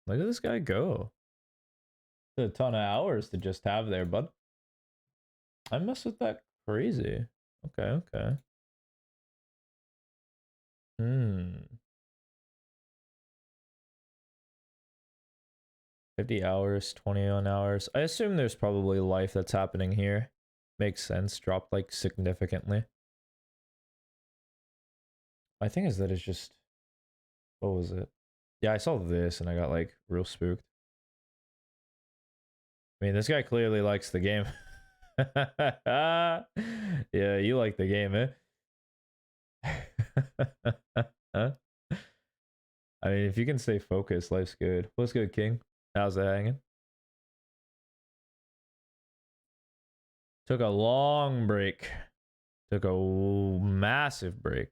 Look at this guy go. A ton of hours to just have there, bud. I mess with that crazy. Okay, okay. 50 hours, 21 hours. I assume there's probably life that's happening here. Makes sense. Dropped like significantly. My thing is that it's just, what was it? Yeah, I saw this and I got like real spooked. I mean, this guy clearly likes the game. Yeah, you like the game, eh? I mean, if you can stay focused, life's good. What's good, King? How's it hanging? Took a long break. Took a massive break.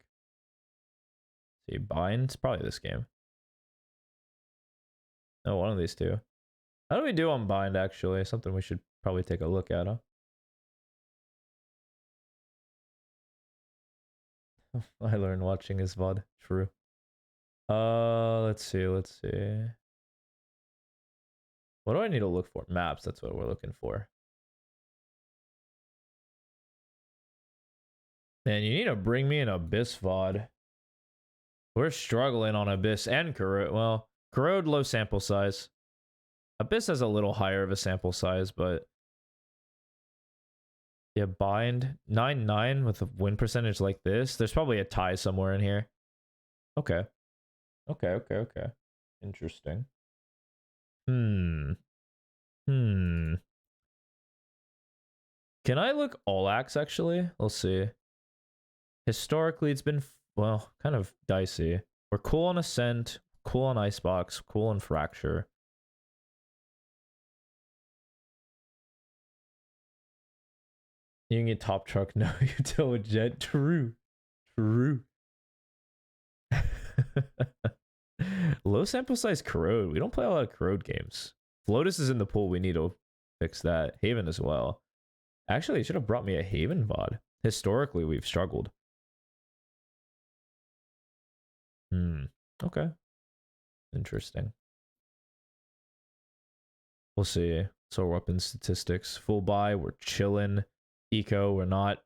See, bind? It's probably this game. No, one of these two. How do we do on bind, actually? Something we should probably take a look at, huh? I learned watching his VOD. True. Let's see, let's see. What do I need to look for? Maps, that's what we're looking for. Man, you need to bring me an Abyss VOD. We're struggling on Abyss and Corrode. Well, Corrode, low sample size. Abyss has a little higher of a sample size, but... Yeah, bind. 9-9 with a win percentage like this. There's probably a tie somewhere in here. Okay. Okay, okay, okay. Interesting. Can I look all axe, actually? Let's see. Historically, it's been, well, kind of dicey. We're cool on Ascent, cool on Icebox, cool on Fracture. You can get top truck, no utility jet. True. True. Low sample size Corrode. We don't play a lot of Corrode games. Flotus is in the pool. We need to fix that. Haven as well. Actually, it should have brought me a Haven VOD. Historically, we've struggled. Okay. Interesting. We'll see. So weapon statistics. Full buy, we're chilling. Eco, we're not.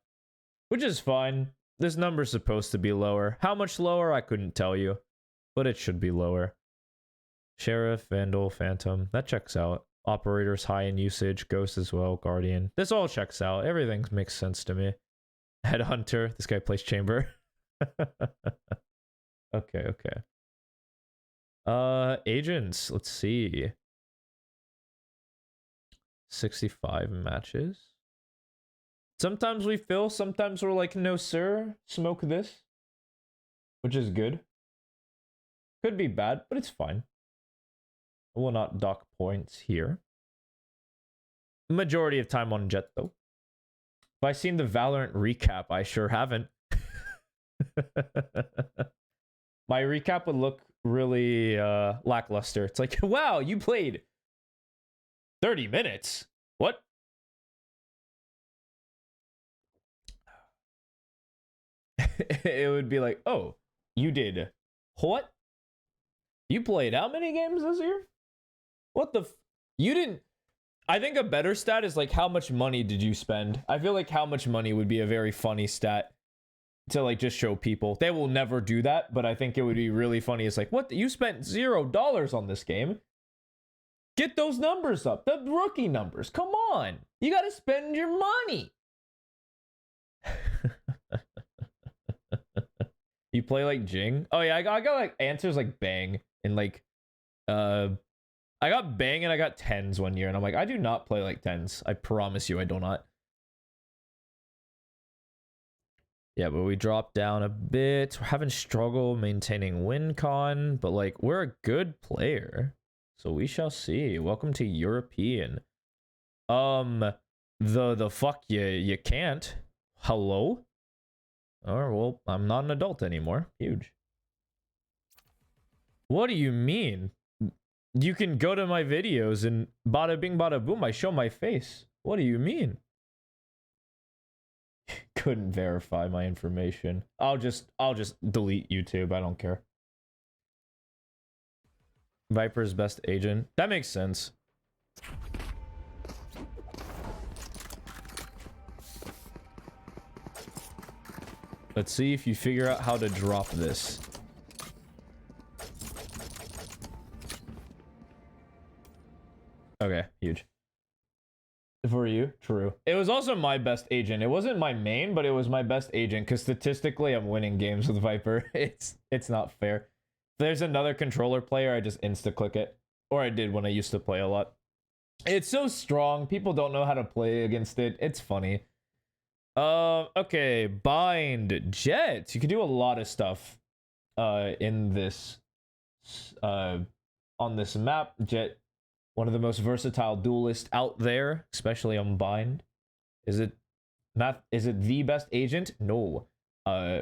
Which is fine. This number's supposed to be lower. How much lower, I couldn't tell you. But it should be lower. Sheriff, Vandal, Phantom. That checks out. Operators high in usage. Ghost as well. Guardian. This all checks out. Everything makes sense to me. Headhunter. This guy plays Chamber. Okay, okay. Agents. Let's see. 65 matches. Sometimes we fill, sometimes we're like, no sir, smoke this. Which is good. Could be bad, but it's fine. I will not dock points here. Majority of time on Jet, though. Have I seen the Valorant recap? I sure haven't. My recap would look really lackluster. It's like, wow, you played 30 minutes. What? It would be like, oh, you did what? You played how many games this year? What the you didn't. I think a better stat is like, how much money did you spend? I feel like how much money would be a very funny stat to like just show people. They will never do that, but I think it would be really funny. It's like, what? You spent $0 on this game. Get those numbers up. The rookie numbers. Come on. You got to spend your money. You play like Jing? Oh yeah, I got like answers like Bang and like I got Bang and I got tens one year, and I'm like, I do not play like tens. I promise you I do not. Yeah, but we dropped down a bit. We're having struggle maintaining win con, but like we're a good player. So we shall see. Welcome to European. The fuck you can't. Hello? Oh, well, I'm not an adult anymore. Huge. What do you mean? You can go to my videos and bada bing bada boom, I show my face. What do you mean? Couldn't verify my information. I'll just delete YouTube. I don't care. Viper's best agent. That makes sense. Let's see if you figure out how to drop this. Okay, huge. For you, true. It was also my best agent. It wasn't my main, but it was my best agent because statistically I'm winning games with Viper. It's not fair. If there's another controller player, I just insta-click it. Or I did when I used to play a lot. It's so strong. People don't know how to play against it. It's funny. Okay, bind Jet. You can do a lot of stuff in this on this map. Jet, one of the most versatile duelists out there, especially on bind. Is it the best agent? No.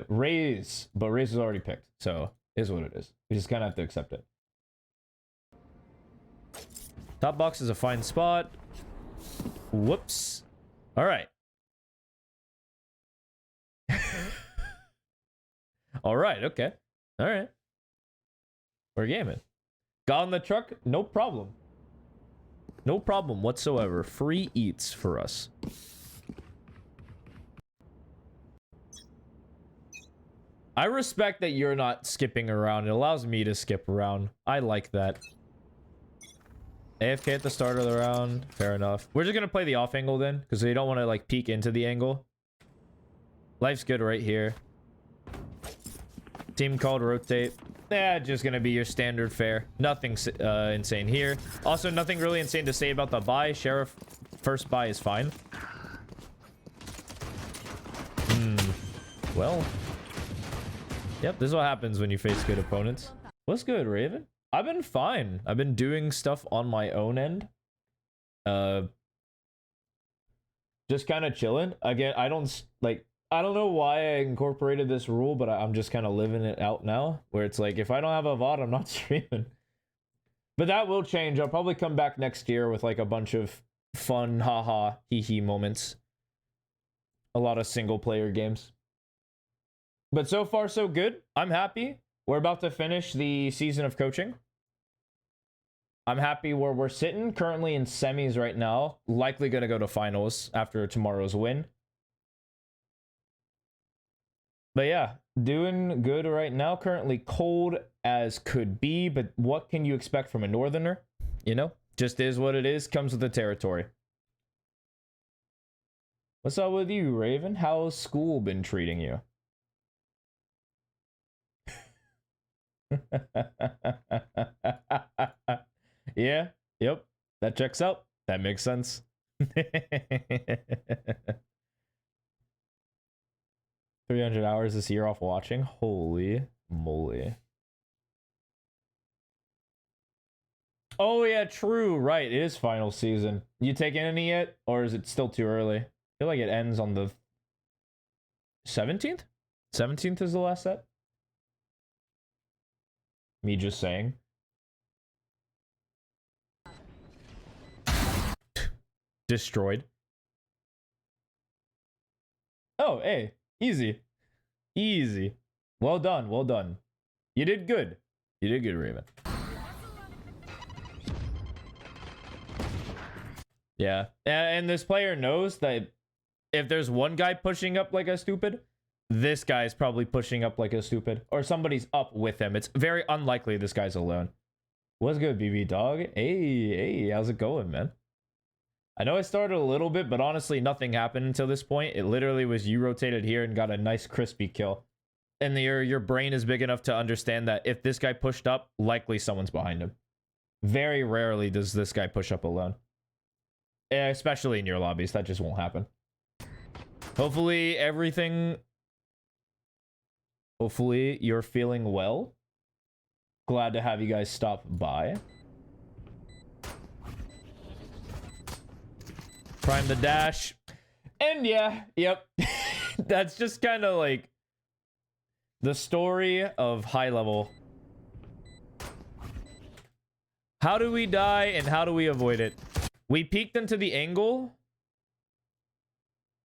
Raze, but Raze is already picked, so it is what it is. We just kind of have to accept it. Top box is a fine spot. Whoops. All right. All right, okay. All right. We're gaming. Got on the truck? No problem. No problem whatsoever. Free eats for us. I respect that you're not skipping around. It allows me to skip around. I like that. AFK at the start of the round. Fair enough. We're just gonna play the off angle then, because we don't want to like peek into the angle. Life's good right here. Team called rotate. Yeah, just gonna be your standard fare. Nothing insane here. Also, nothing really insane to say about the buy. Sheriff first buy is fine. Well. Yep, this is what happens when you face good opponents. What's good, Raven? I've been fine. I've been doing stuff on my own end. Just kind of chilling. Again, I don't know why I incorporated this rule, but I'm just kind of living it out now, where it's like, if I don't have a VOD, I'm not streaming. But that will change. I'll probably come back next year with like a bunch of fun, haha, hee moments. A lot of single player games. But so far, so good. I'm happy. We're about to finish the season of coaching. I'm happy where we're sitting. Currently in semis right now. Likely going to go to finals after tomorrow's win. But yeah, doing good right now. Currently cold as could be, but what can you expect from a northerner? You know, just is what it is. Comes with the territory. What's up with you, Raven? How's school been treating you? Yeah, yep, that checks out. That makes sense. 300 hours this year off watching. Holy moly. Oh yeah, true. Right, it is final season. You taking any yet, or is it still too early? I feel like it ends on the 17th. 17th is the last set. Me just saying. Destroyed. Oh, hey. Easy. Easy. Well done. Well done. You did good. You did good, Raven. Yeah. And this player knows that if there's one guy pushing up like a stupid, this guy's probably pushing up like a stupid. Or somebody's up with him. It's very unlikely this guy's alone. What's good, BB dog? Hey, how's it going, man? I know I started a little bit, but honestly, nothing happened until this point. It literally was you rotated here and got a nice crispy kill. And your brain is big enough to understand that if this guy pushed up, likely someone's behind him. Very rarely does this guy push up alone. Especially in your lobbies, that just won't happen. Hopefully you're feeling well. Glad to have you guys stop by. Prime the dash. And yeah, yep. That's just kind of like the story of high level. How do we die and how do we avoid it? We peeked into the angle,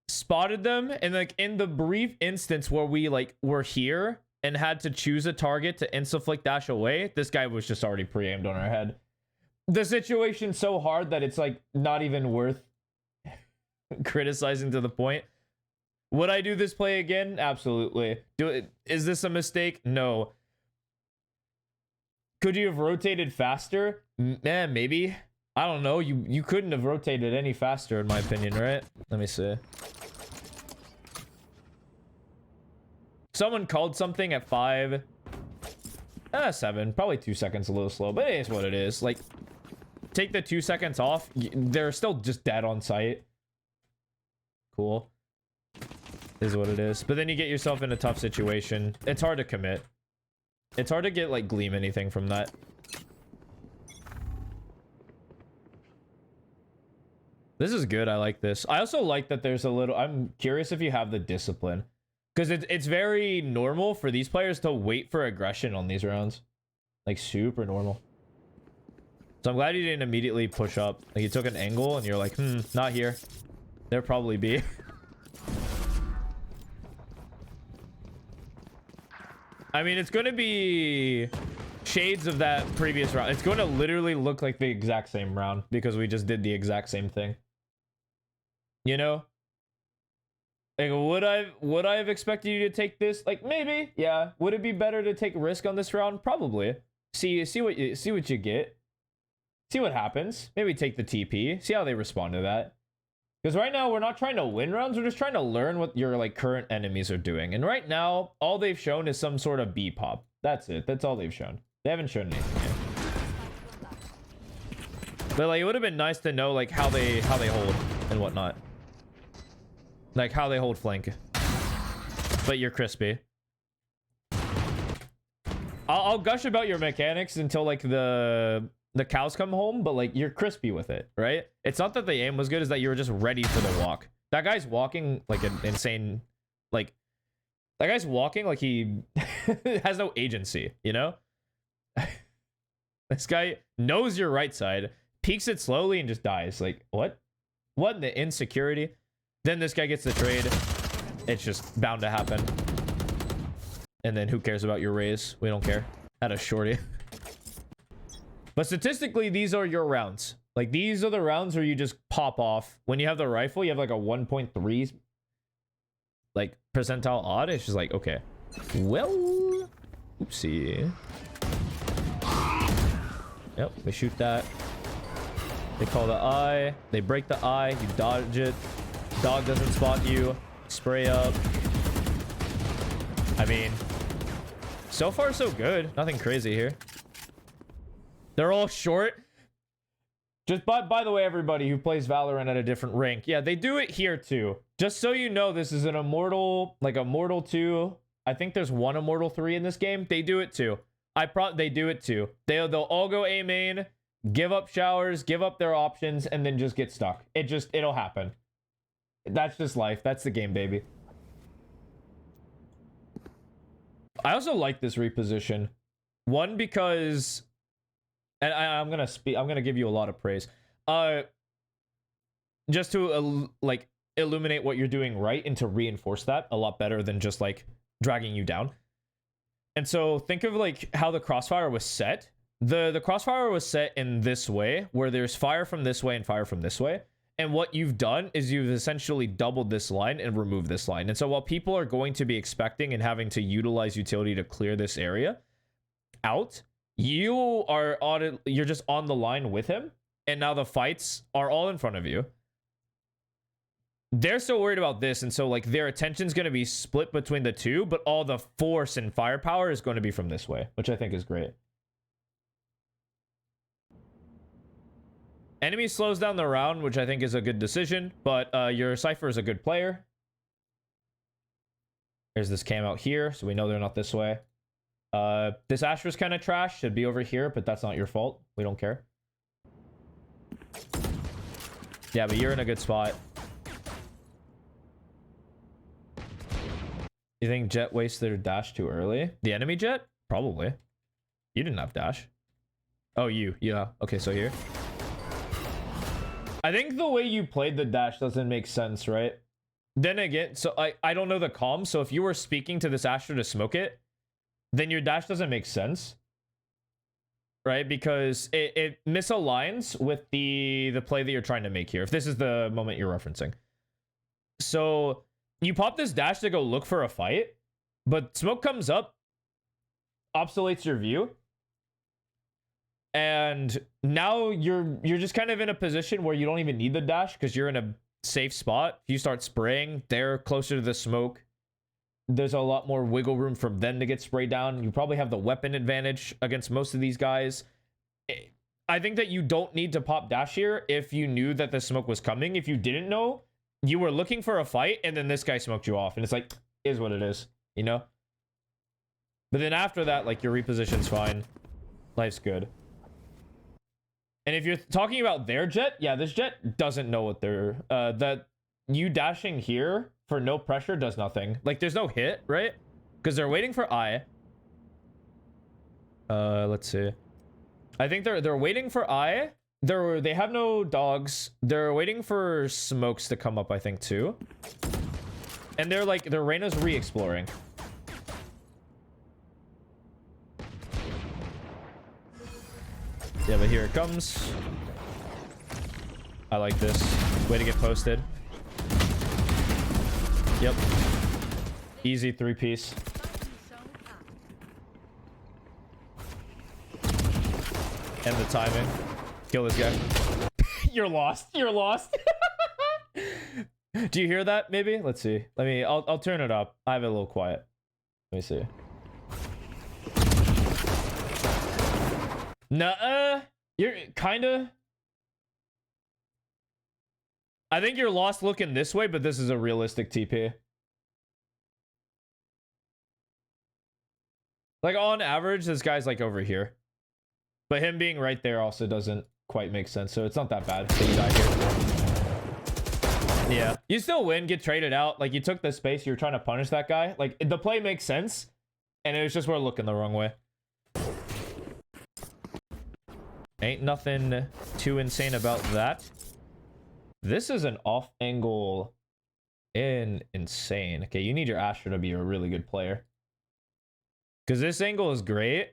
spotted them, and like in the brief instance where we like were here and had to choose a target to insta-flick dash away, this guy was just already pre-aimed on our head. The situation's so hard that it's like not even worth criticizing to the point. Would I do this play again? Absolutely. Is this a mistake? No. Could you have rotated faster? Maybe. I don't know. You couldn't have rotated any faster, in my opinion, right? Let me see. Someone called something at 5. 7. Probably 2 seconds a little slow, but it is what it is. Like, take the 2 seconds off. They're still just dead on sight. Cool. Is what it is. But then you get yourself in a tough situation. It's hard to commit. It's hard to get, like, gleam anything from that. This is good. I like this. I also like that there's a little... I'm curious if you have the discipline. Because it's very normal for these players to wait for aggression on these rounds. Like, super normal. So I'm glad you didn't immediately push up. Like, you took an angle and you're like, not here. There'll probably be. I mean, it's going to be shades of that previous round. It's going to literally look like the exact same round because we just did the exact same thing. You know? Like, would I have expected you to take this? Like, maybe, yeah. Would it be better to take a risk on this round? Probably. See what you get. See what happens. Maybe take the TP. See how they respond to that. Because right now, we're not trying to win rounds. We're just trying to learn what your, like, current enemies are doing. And right now, all they've shown is some sort of B pop. That's it. That's all they've shown. They haven't shown anything yet. But, like, it would have been nice to know, like, how they hold and whatnot. Like, how they hold flank. But you're crispy. I'll gush about your mechanics until, like, the cows come home, but, like, you're crispy with it, right? It's not that the aim was good, it's that you were just ready for the walk. That guy's walking like an insane... Like, that guy's walking like he has no agency, you know? This guy knows your right side, peeks it slowly, and just dies. Like, what? What in the insecurity? Then this guy gets the trade. It's just bound to happen. And then who cares about your raise? We don't care. At a shorty. But statistically, these are your rounds. Like, these are the rounds where you just pop off. When you have the rifle, you have like a 1.3 like percentile odd. It's just like, okay. Well, oopsie. Yep, we shoot that. They call the eye. They break the eye. You dodge it. Dog doesn't spot you. Spray up. I mean, so far so good. Nothing crazy here. They're all short. Just by the way, everybody who plays Valorant at a different rank, yeah, they do it here too. Just so you know, this is an Immortal, like Immortal 2. I think there's one Immortal 3 in this game. They do it too. They do it too. They'll all go A main, give up showers, give up their options, and then just get stuck. It'll happen. That's just life. That's the game, baby. I also like this reposition. One, because, and I'm gonna give you a lot of praise. Just to like illuminate what you're doing right and to reinforce that a lot better than just like dragging you down. And so think of like how the crossfire was set. The crossfire was set in this way, where there's fire from this way and fire from this way. And what you've done is you've essentially doubled this line and removed this line. And so while people are going to be expecting and having to utilize utility to clear this area out, you're just on the line with him. And now the fights are all in front of you. They're so worried about this. And so like their attention's going to be split between the two, but all the force and firepower is going to be from this way, which I think is great. Enemy slows down the round, which I think is a good decision, but your Cypher is a good player. There's this cam out here, so we know they're not this way. This Astra's kind of trash. Should be over here, but that's not your fault. We don't care. Yeah, but you're in a good spot. You think Jet wasted their dash too early? The enemy Jet? Probably. You didn't have dash. Oh, you. Yeah. Okay, so here. I think the way you played the dash doesn't make sense, right? Then again, so I don't know the comms, so if you were speaking to this Astra to smoke it, then your dash doesn't make sense, right? Because it misaligns with the play that you're trying to make here, if this is the moment you're referencing. So you pop this dash to go look for a fight, but smoke comes up, obsoletes your view, and now you're just kind of in a position where you don't even need the dash because you're in a safe spot. If you start spraying, they're closer to the smoke. There's a lot more wiggle room for them to get sprayed down. You probably have the weapon advantage against most of these guys. I think that you don't need to pop dash here if you knew that the smoke was coming. If you didn't know, you were looking for a fight, and then this guy smoked you off, and it's like, is what it is, you know? But then after that, like, your reposition's fine. Life's good. And if you're talking about their jet, yeah, this jet doesn't know what they're... that you dashing here for no pressure does nothing. Like, there's no hit, right? Because they're waiting for I. Let's see. I think they're waiting for I. They have no dogs. They're waiting for smokes to come up, I think, too. And they're like, their Reyna's re-exploring. Yeah, but here it comes. I like this. Way to get posted. Yep. Easy 3-piece. And the timing. Kill this guy. You're lost. You're lost. Do you hear that, maybe? Let's see. I'll turn it up. I have it a little quiet. Let me see. Nuh-uh. You're kinda... I think you're lost looking this way, but this is a realistic TP. Like, on average, this guy's, like, over here. But him being right there also doesn't quite make sense, so it's not that bad that you die here. Yeah. You still win, get traded out. Like, you took the space, you're trying to punish that guy. Like, the play makes sense, and it was just we're looking the wrong way. Ain't nothing too insane about that. This is an off angle in insane. Okay, you need your Astra to be a really good player. Because this angle is great.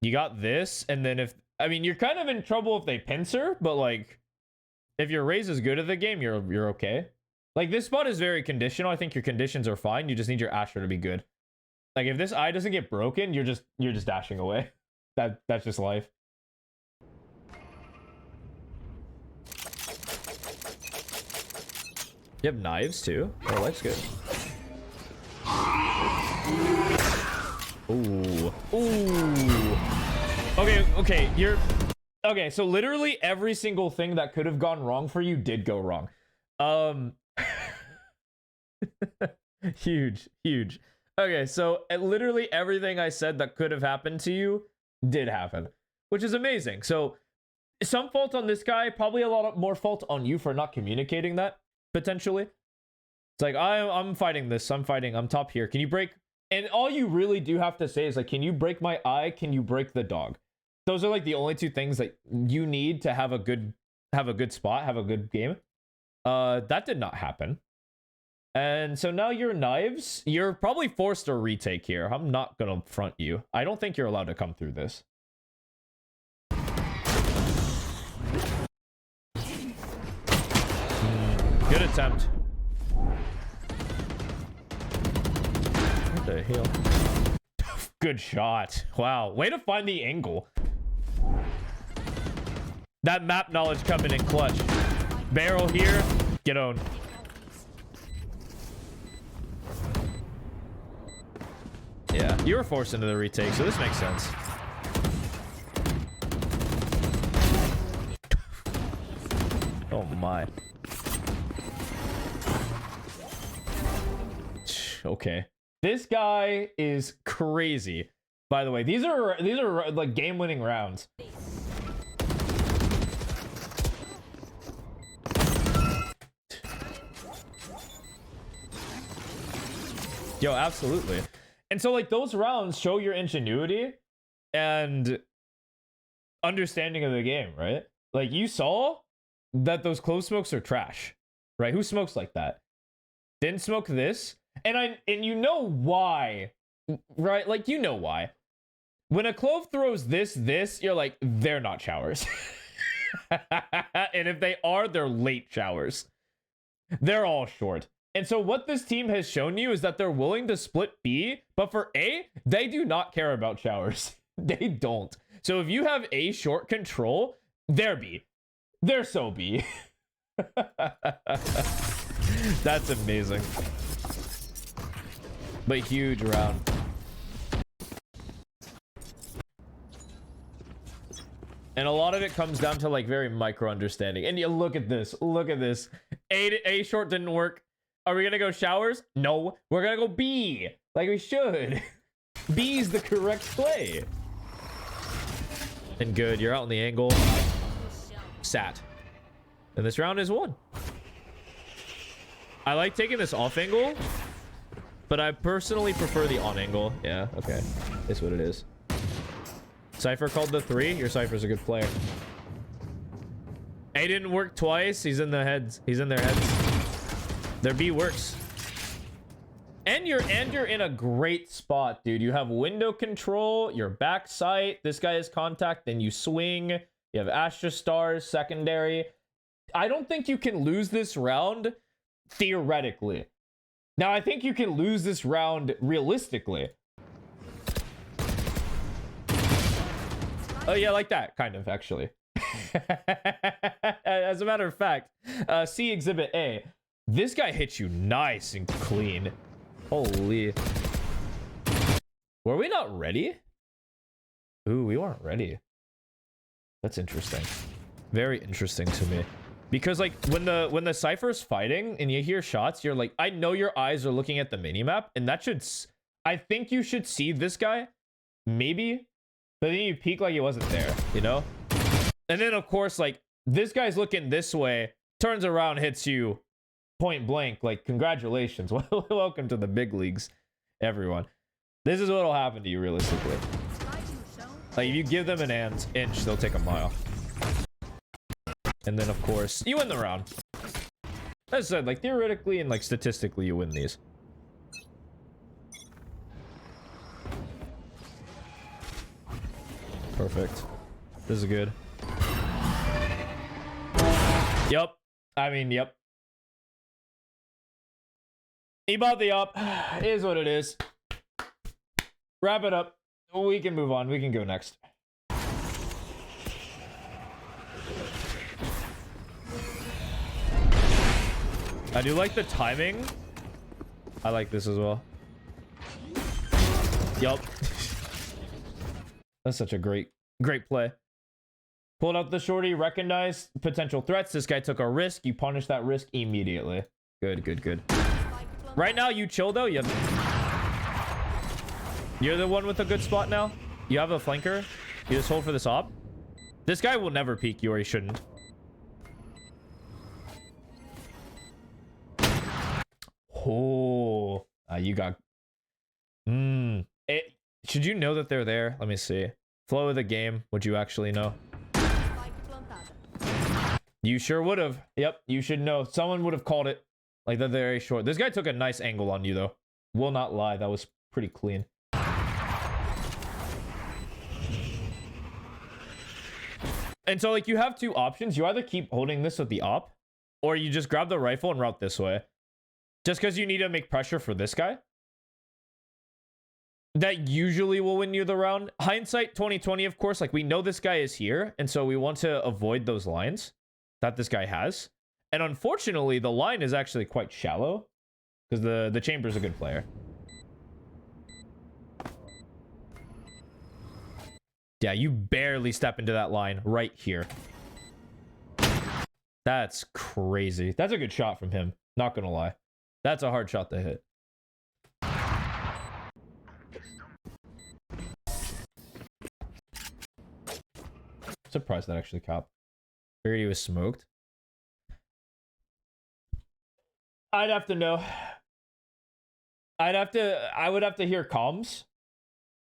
You got this, and then I mean, you're kind of in trouble if they pincer, but like, if your Raze is good at the game, you're okay. Like, this spot is very conditional. I think your conditions are fine. You just need your Astra to be good. Like, if this eye doesn't get broken, you're just dashing away. That's just life. You have knives too? Oh, life's good. Ooh. Ooh. Okay, okay, so literally every single thing that could have gone wrong for you did go wrong. Huge. Okay, so literally everything I said that could have happened to you did happen, which is amazing. So some fault on this guy, probably a lot more fault on you for not communicating that. Potentially. It's like, I'm fighting this. I'm top here. Can you break? And all you really do have to say is like, can you break my eye? Can you break the dog? Those are like the only two things that you need to have a good spot, have a good game. That did not happen. And so now your knives, you're probably forced to retake here. I'm not gonna front you. I don't think you're allowed to come through this. Good attempt. What the hell? Good shot. Wow. Way to find the angle. That map knowledge coming in clutch. Barrel here. Get owned. Yeah. You were forced into the retake, so this makes sense. Oh my. Okay. This guy is crazy. By the way, these are like game-winning rounds. Yo, absolutely. And so like those rounds show your ingenuity and understanding of the game, right? Like you saw that those close smokes are trash, right? Who smokes like that? Didn't smoke this. And you know why right? Like, you know why. When a Clove throws this, you're like, they're not showers. And if they are, they're late showers. They're all short. And so what this team has shown you is that they're willing to split B, but for A, they do not care about showers. They don't. So if you have A short control, they're B. They're so B. That's amazing. But huge round. And a lot of it comes down to like very micro understanding. And you look at this. Look at this. A short didn't work. Are we gonna go showers? No. We're gonna go B. Like we should. B is the correct play. And good. You're out in the angle. Sat. And this round is won. I like taking this off angle, but I personally prefer the on angle. Yeah, okay. It's what it is. Cypher called the 3. Your Cypher's a good player. A didn't work twice. He's in the heads. He's in their heads. Their B works. And you're in a great spot, dude. You have window control, your back sight. This guy has contact, then you swing. You have Astra Stars, secondary. I don't think you can lose this round theoretically. Now, I think you can lose this round realistically. Oh, yeah, like that, kind of, actually. As a matter of fact, see Exhibit A. This guy hits you nice and clean. Holy. Were we not ready? Ooh, we weren't ready. That's interesting. Very interesting to me. Because like when the Cypher's fighting and you hear shots, you're like, I know your eyes are looking at the minimap, and that should, I think you should see this guy, maybe, but then you peek like he wasn't there, you know? And then of course, like this guy's looking this way, turns around, hits you point blank. Like, congratulations. Welcome to the big leagues, everyone. This is what'll happen to you realistically. Like, if you give them an inch, they'll take a mile. And then, of course, you win the round. As I said, like, theoretically and, like, statistically, you win these. Perfect. This is good. Yup. I mean, yep. He bought the up. It is what it is. Wrap it up. We can move on. We can go next. I do like the timing. I like this as well. Yup. That's such a great play. Pulled out the shorty, recognized potential threats. This guy took a risk. You punish that risk immediately. Good. Right now, you chill though. You're the one with a good spot now. You have a flanker. You just hold for this op. This guy will never peek you, or he shouldn't. Oh, you got. Should you know that they're there? Let me see. Flow of the game. Would you actually know? You sure would have. Yep, you should know. Someone would have called it. Like, they're very short. This guy took a nice angle on you, though. Will not lie. That was pretty clean. And so, like, you have two options. You either keep holding this with the op, or you just grab the rifle and route this way. Just because you need to make pressure for this guy. That usually will win you the round. Hindsight 2020, of course. Like, we know this guy is here, and so we want to avoid those lines that this guy has. And unfortunately, the line is actually quite shallow because the Chamber's a good player. Yeah, you barely step into that line right here. That's crazy. That's a good shot from him. Not gonna lie. That's a hard shot to hit. Surprised that actually caught. Figured he was smoked. I'd have to know. I would have to hear comms.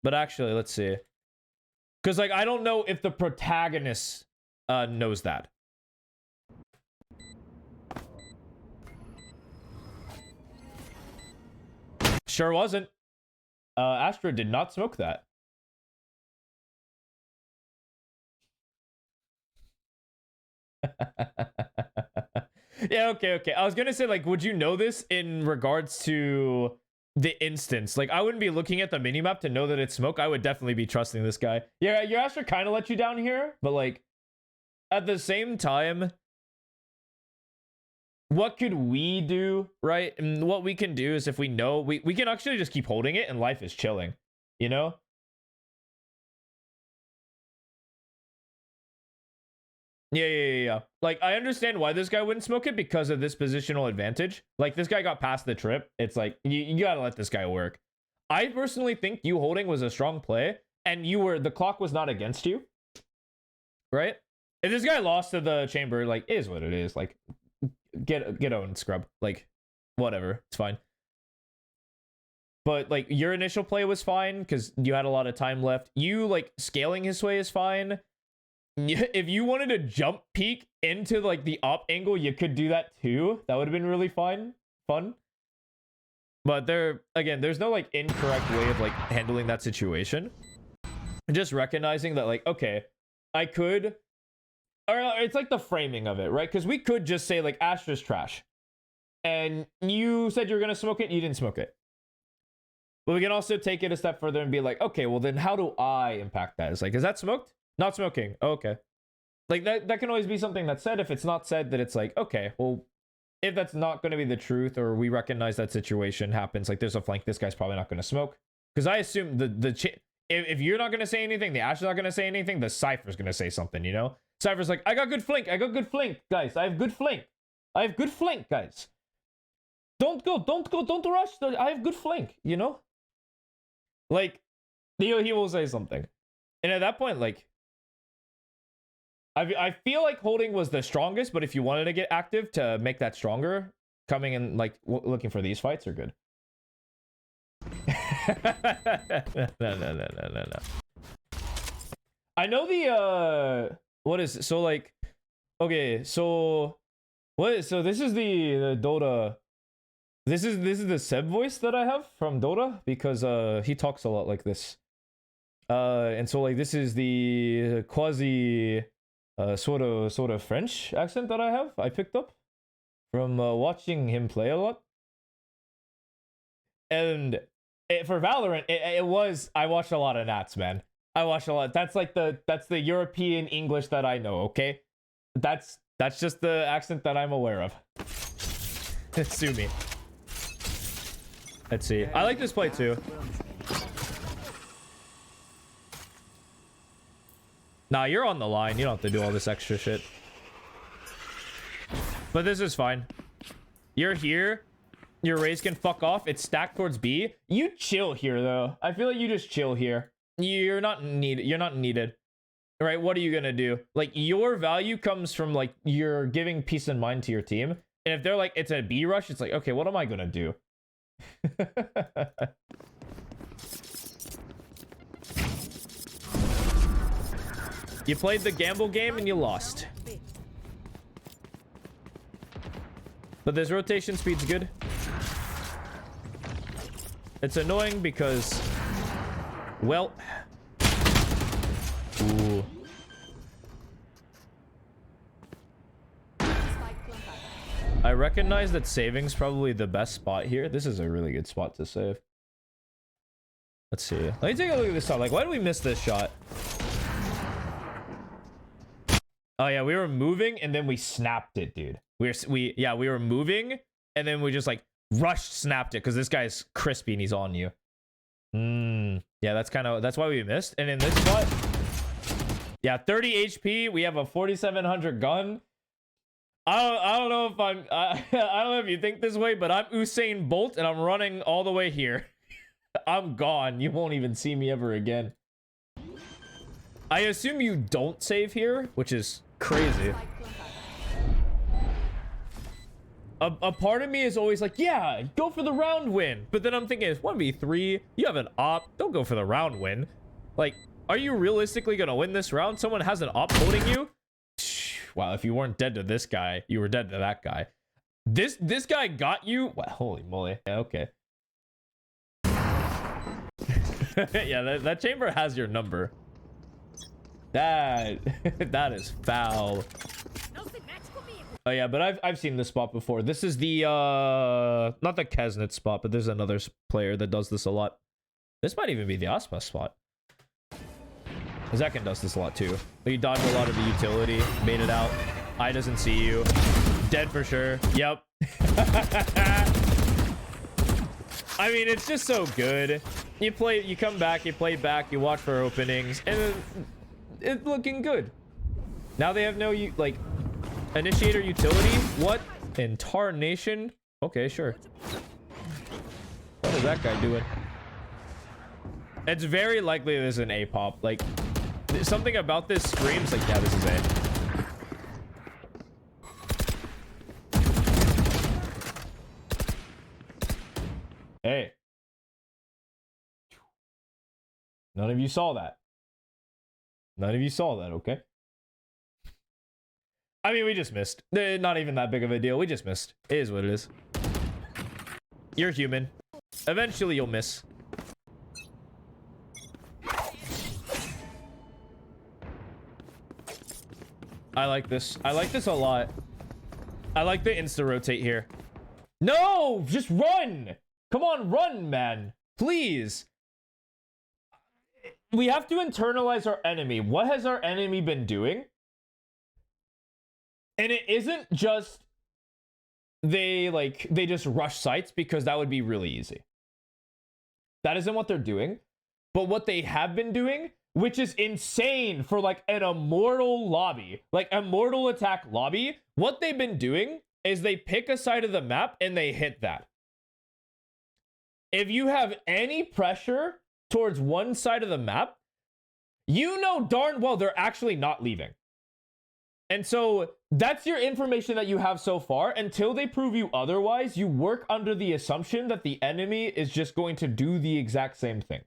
But actually, let's see. Because, like, I don't know if the protagonist knows that. Sure wasn't. Astra did not smoke that. Yeah, okay. I was gonna say, like, would you know this in regards to the instance? Like, I wouldn't be looking at the minimap to know that it's smoke. I would definitely be trusting this guy. Yeah, your Astra kind of let you down here, but like, at the same time, what could we do, right? And what we can do is, if we know, we can actually just keep holding it and life is chilling, you know? Yeah. Like, I understand why this guy wouldn't smoke it because of this positional advantage. Like, this guy got past the trip. It's like, you gotta let this guy work. I personally think you holding was a strong play, and the clock was not against you, right? If this guy lost to the chamber, like, it is what it is. Like, get owned, scrub. Like, whatever, it's fine. But like, your initial play was fine because you had a lot of time left. You like scaling his sway is fine. If you wanted to jump peek into like the op angle, you could do that too. That would have been really fun. But there's no like incorrect way of like handling that situation. Just recognizing that, like, okay, I could, or it's like the framing of it, right? Because we could just say like Astra's trash, and you said you're gonna smoke it, you didn't smoke it. But we can also take it a step further and be like, okay, well then how do I impact that? It's like, is that smoked? Not smoking. Oh, okay. Like that can always be something that's said. If it's not said, that it's like, okay, well, if that's not going to be the truth, or we recognize that situation happens, like there's a flank, this guy's probably not going to smoke. Because I assume if you're not going to say anything, the Ash is not going to say anything, the Cypher's going to say something, you know? Cypher's like, I got good flank, guys. I have good flank, guys. Don't rush. I have good flank, you know? Like, he will say something. And at that point, like, I feel like holding was the strongest, but if you wanted to get active to make that stronger, coming in, like, looking for these fights are good. No. I know the, what is it? So, like, okay, so, so this is the Dota, this is the Seb voice that I have from Dota, because, he talks a lot like this. And so, like, this is the quasi, sort of French accent that I picked up from watching him play a lot. And for Valorant, I watched a lot of Nats, man. I watched a lot. That's the European English that I know, okay? That's just the accent that I'm aware of. Sue me. Let's see. I like this play too. Nah, you're on the line. You don't have to do all this extra shit. But this is fine. You're here. Your raise can fuck off. It's stacked towards B. You chill here, though. I feel like you just chill here. You're not needed. All right, what are you gonna do? Like, your value comes from, like, you're giving peace of mind to your team. And if they're like, it's a B rush, it's like, okay, what am I gonna do? You played the gamble game and you lost. But this rotation speed's good. It's annoying because, well, ooh. I recognize that saving's probably the best spot here. This is a really good spot to save. Let's see. Let me take a look at this shot. Like, why did we miss this shot? Oh yeah, we were moving and then we snapped it, dude. We were moving and then we just like rushed, snapped it because this guy's crispy and he's on you. Yeah, that's why we missed. And in this spot, yeah, 30 HP. We have a 4700 gun. I don't know if I don't know if you think this way, but I'm Usain Bolt and I'm running all the way here. I'm gone. You won't even see me ever again. I assume you don't save here, which is crazy. A part of me is always like, yeah, go for the round win. But then I'm thinking, it's 1v3. You have an op. Don't go for the round win. Like, are you realistically going to win this round? Someone has an op holding you? Wow, if you weren't dead to this guy, you were dead to that guy. This guy got you? Wow, holy moly. Yeah, okay. Yeah, that chamber has your number. That is foul. Oh yeah, but I've seen this spot before. This is the not the Kesnet spot, but there's another player that does this a lot. This might even be the Asma spot. Zekin does this a lot too. But you dodge a lot of the utility, bait it out. Eye doesn't see you. Dead for sure. Yep. I mean, it's just so good. You come back, you play back, you watch for openings, and it's looking good. Now they have no like initiator utility. What in tarnation? Okay, sure. What is that guy doing? It's very likely this is an A pop. Like something about this screams like, yeah, this is A. Hey. None of you saw that. None of you saw that, okay? I mean, we just missed. Not even that big of a deal. We just missed. It is what it is. You're human. Eventually, you'll miss. I like this. I like this a lot. I like the insta-rotate here. No! Just run! Come on, run, man. Please. We have to internalize our enemy. What has our enemy been doing? And it isn't just they just rush sites, because that would be really easy. That isn't what they're doing. But what they have been doing, which is insane for like an immortal lobby, like immortal attack lobby, what they've been doing is they pick a side of the map and they hit that. If you have any pressure towards one side of the map, you know darn well they're actually not leaving. And so that's your information that you have so far. Until they prove you otherwise, you work under the assumption that the enemy is just going to do the exact same thing.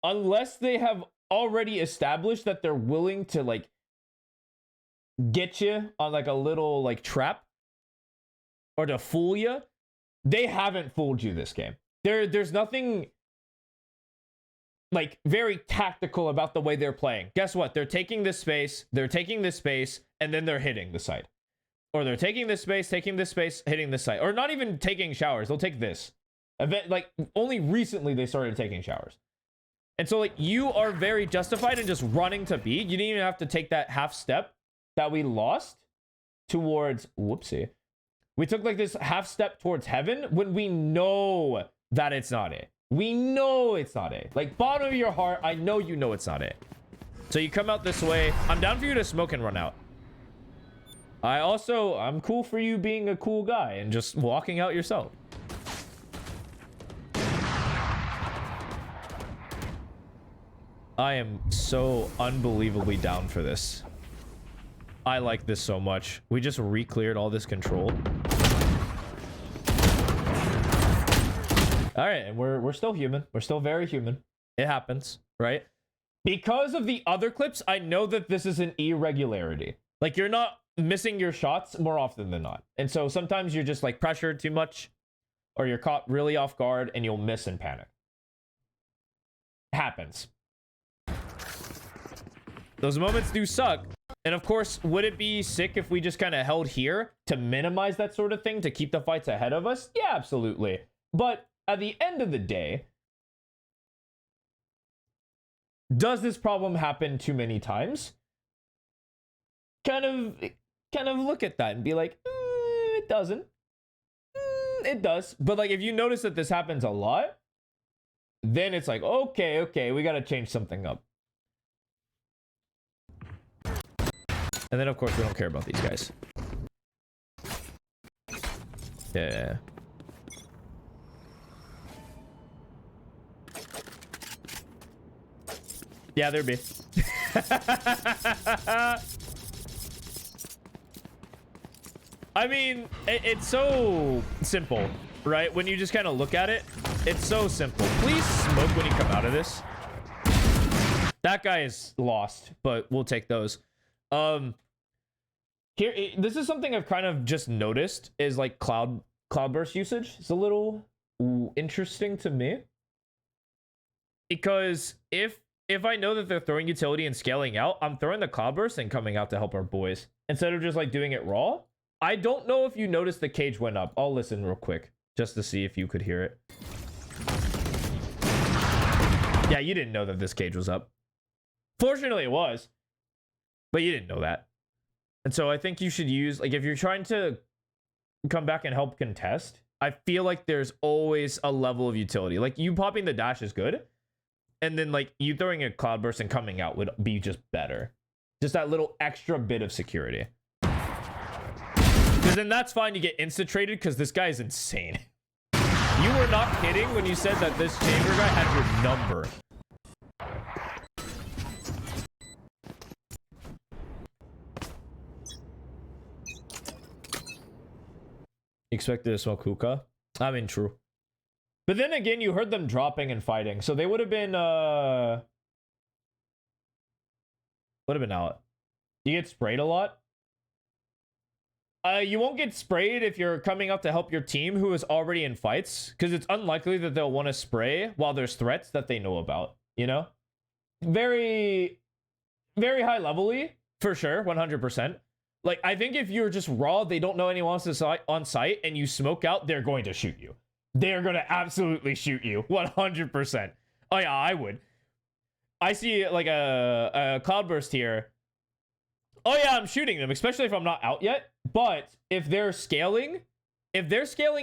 Unless they have already established that they're willing to like get you on like a little like trap or to fool you, they haven't fooled you this game. There's nothing like very tactical about the way they're playing. Guess what? They're taking this space, and then they're hitting the side. Or they're taking this space, hitting this side. Or not even taking showers. They'll take this. Like only recently they started taking showers. And so like you are very justified in just running to B. You didn't even have to take that half step that we lost towards, whoopsie. We took like this half step towards heaven when we know that it's not it. We know it's not A. Like, bottom of your heart, I know you know it's not A. So you come out this way. I'm down for you to smoke and run out. I'm cool for you being a cool guy and just walking out yourself. I am so unbelievably down for this. I like this so much. We just re-cleared all this control. All right, and we're still human. We're still very human. It happens, right? Because of the other clips, I know that this is an irregularity. Like, you're not missing your shots more often than not. And so sometimes you're just like pressured too much, or you're caught really off guard and you'll miss and panic. Happens. Those moments do suck. And of course, would it be sick if we just kind of held here to minimize that sort of thing, to keep the fights ahead of us? Yeah, absolutely. But at the end of the day, does this problem happen too many times? Kind of look at that and be like, it doesn't. It does. But like, if you notice that this happens a lot, then it's like, okay, we got to change something up. And then, of course, we don't care about these guys. Yeah. Yeah, they're B. I mean, it's so simple, right? When you just kind of look at it, it's so simple. Please smoke when you come out of this. That guy is lost, but we'll take those. Here, this is something I've kind of just noticed is like cloud burst usage. It's a little interesting to me. Because if I know that they're throwing utility and scaling out, I'm throwing the Cloudburst and coming out to help our boys instead of just like doing it raw. I don't know if you noticed the cage went up. I'll listen real quick just to see if you could hear it. Yeah, you didn't know that this cage was up. Fortunately, it was, but you didn't know that. And so I think you should use, like, if you're trying to come back and help contest, I feel like there's always a level of utility. Like, you popping the dash is good, and then like you throwing a Cloudburst and coming out would be just better. Just that little extra bit of security. Because then that's fine, you get insta-traded because this guy is insane. You were not kidding when you said that this chamber guy had your number. Expected to smoke hookah? I mean, true. But then again, you heard them dropping and fighting, so they would have been out. You get sprayed a lot? You won't get sprayed if you're coming out to help your team who is already in fights, because it's unlikely that they'll want to spray while there's threats that they know about, you know? Very, very high level-y, for sure, 100%. Like, I think if you're just raw, they don't know anyone else on site, and you smoke out, they're going to shoot you. They're going to absolutely shoot you, 100%. Oh yeah, I would. I see like a Cloudburst here. Oh yeah, I'm shooting them, especially if I'm not out yet. But if they're scaling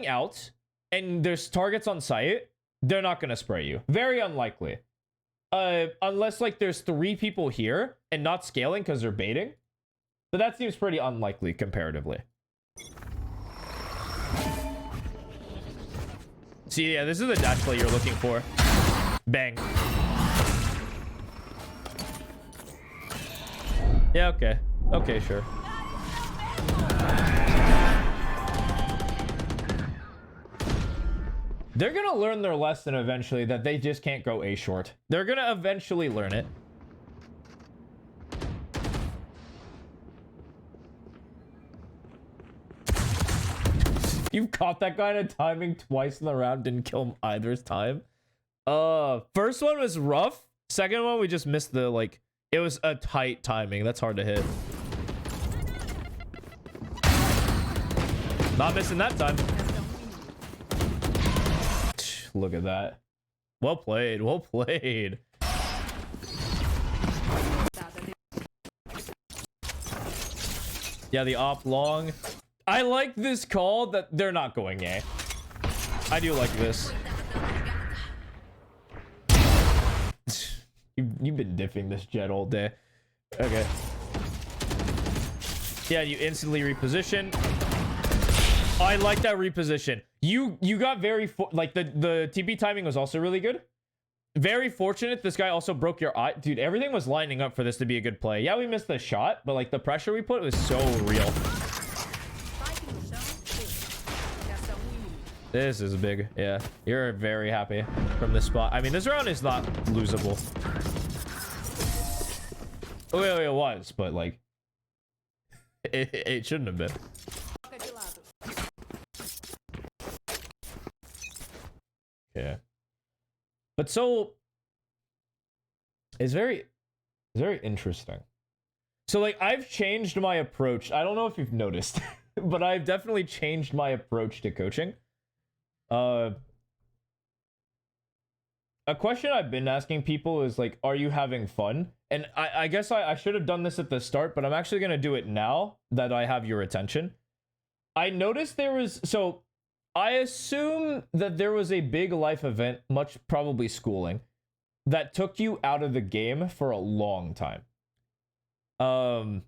out and there's targets on site, they're not going to spray you. Very unlikely. Unless like there's 3 people here and not scaling because they're baiting. But that seems pretty unlikely comparatively. See, yeah, this is the dash play you're looking for. Bang. Yeah, okay. Okay, sure. They're gonna learn their lesson eventually that they just can't go A short. They're gonna eventually learn it. You caught that guy in a timing twice in the round, didn't kill him either time. First one was rough. Second one, we just missed the, like, it was a tight timing. That's hard to hit. Not missing that time. Look at that. Well played. Well played. Yeah, the op long. I like this call that they're not going A. I do like this. You've been diffing this jet all day. Okay. Yeah, you instantly reposition. I like that reposition. You got very like the TP timing was also really good. Very fortunate. This guy also broke your eye. Dude, everything was lining up for this to be a good play. Yeah, we missed the shot, but like the pressure we put was so real. This is big. Yeah, you're very happy from this spot. I mean, this round is not losable. Oh, it was, but like it shouldn't have been. Yeah, but so it's very interesting. So like I've changed my approach. I don't know if you've noticed, but I've definitely changed my approach to coaching. A question I've been asking people is like, are you having fun? And I guess I should have done this at the start, but I'm actually going to do it now that I have your attention. I noticed there was, so I assume that there was a big life event, much probably schooling, that took you out of the game for a long time. I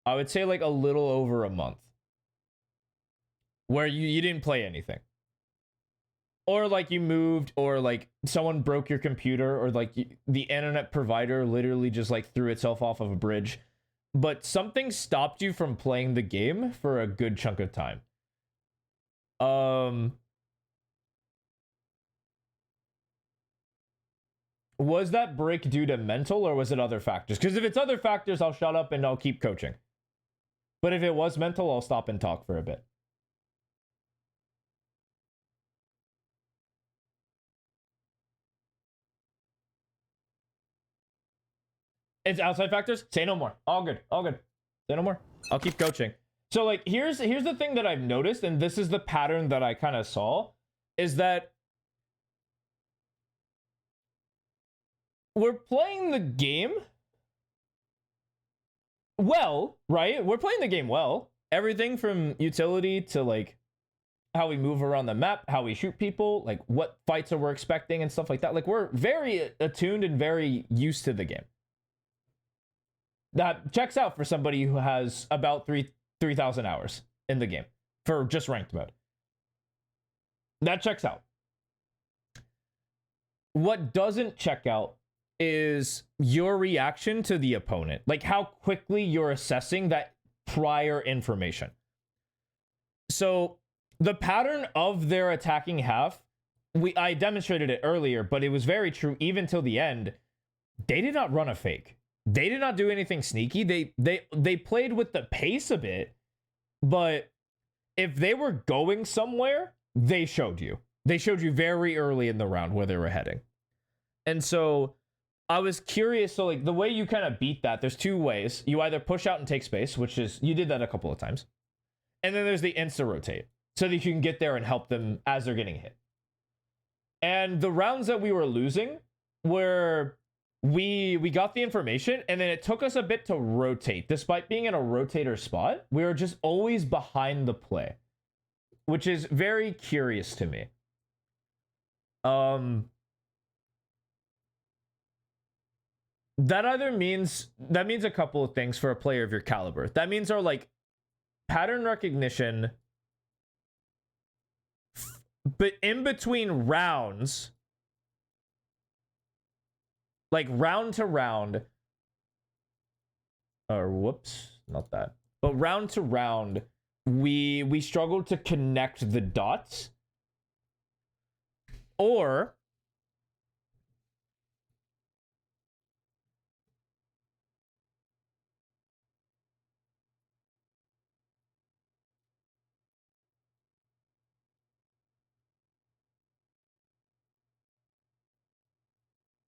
would say like a little over a month. Where you didn't play anything. Or like you moved, or like someone broke your computer, or like the internet provider literally just like threw itself off of a bridge. But something stopped you from playing the game for a good chunk of time. Was that break due to mental, or was it other factors? Because if it's other factors, I'll shut up and I'll keep coaching. But if it was mental, I'll stop and talk for a bit. It's outside factors. Say no more. All good. All good. Say no more. I'll keep coaching. So like here's the thing that I've noticed, and this is the pattern that I kind of saw, is that we're playing the game well, right? We're playing the game well. Everything from utility to like how we move around the map, how we shoot people, like what fights are we expecting and stuff like that. Like we're very attuned and very used to the game. That checks out for somebody who has about 3,000 hours in the game for just ranked mode. That checks out. What doesn't check out is your reaction to the opponent, like how quickly you're assessing that prior information. So the pattern of their attacking half, I demonstrated it earlier, but it was very true even till the end. They did not run a fake. They did not do anything sneaky. They played with the pace a bit, but if they were going somewhere, they showed you. They showed you very early in the round where they were heading. And so I was curious. So like the way you kind of beat that, there's two ways. You either push out and take space, which is, you did that a couple of times. And then there's the insta rotate so that you can get there and help them as they're getting hit. And the rounds that we were losing were we got the information and then it took us a bit to rotate. Despite being in a rotator spot, we were just always behind the play, which is very curious to me. That means a couple of things for a player of your caliber. That means our like pattern recognition, but in between rounds, like round to round, or whoops, not that, but round to round, we struggled to connect the dots, or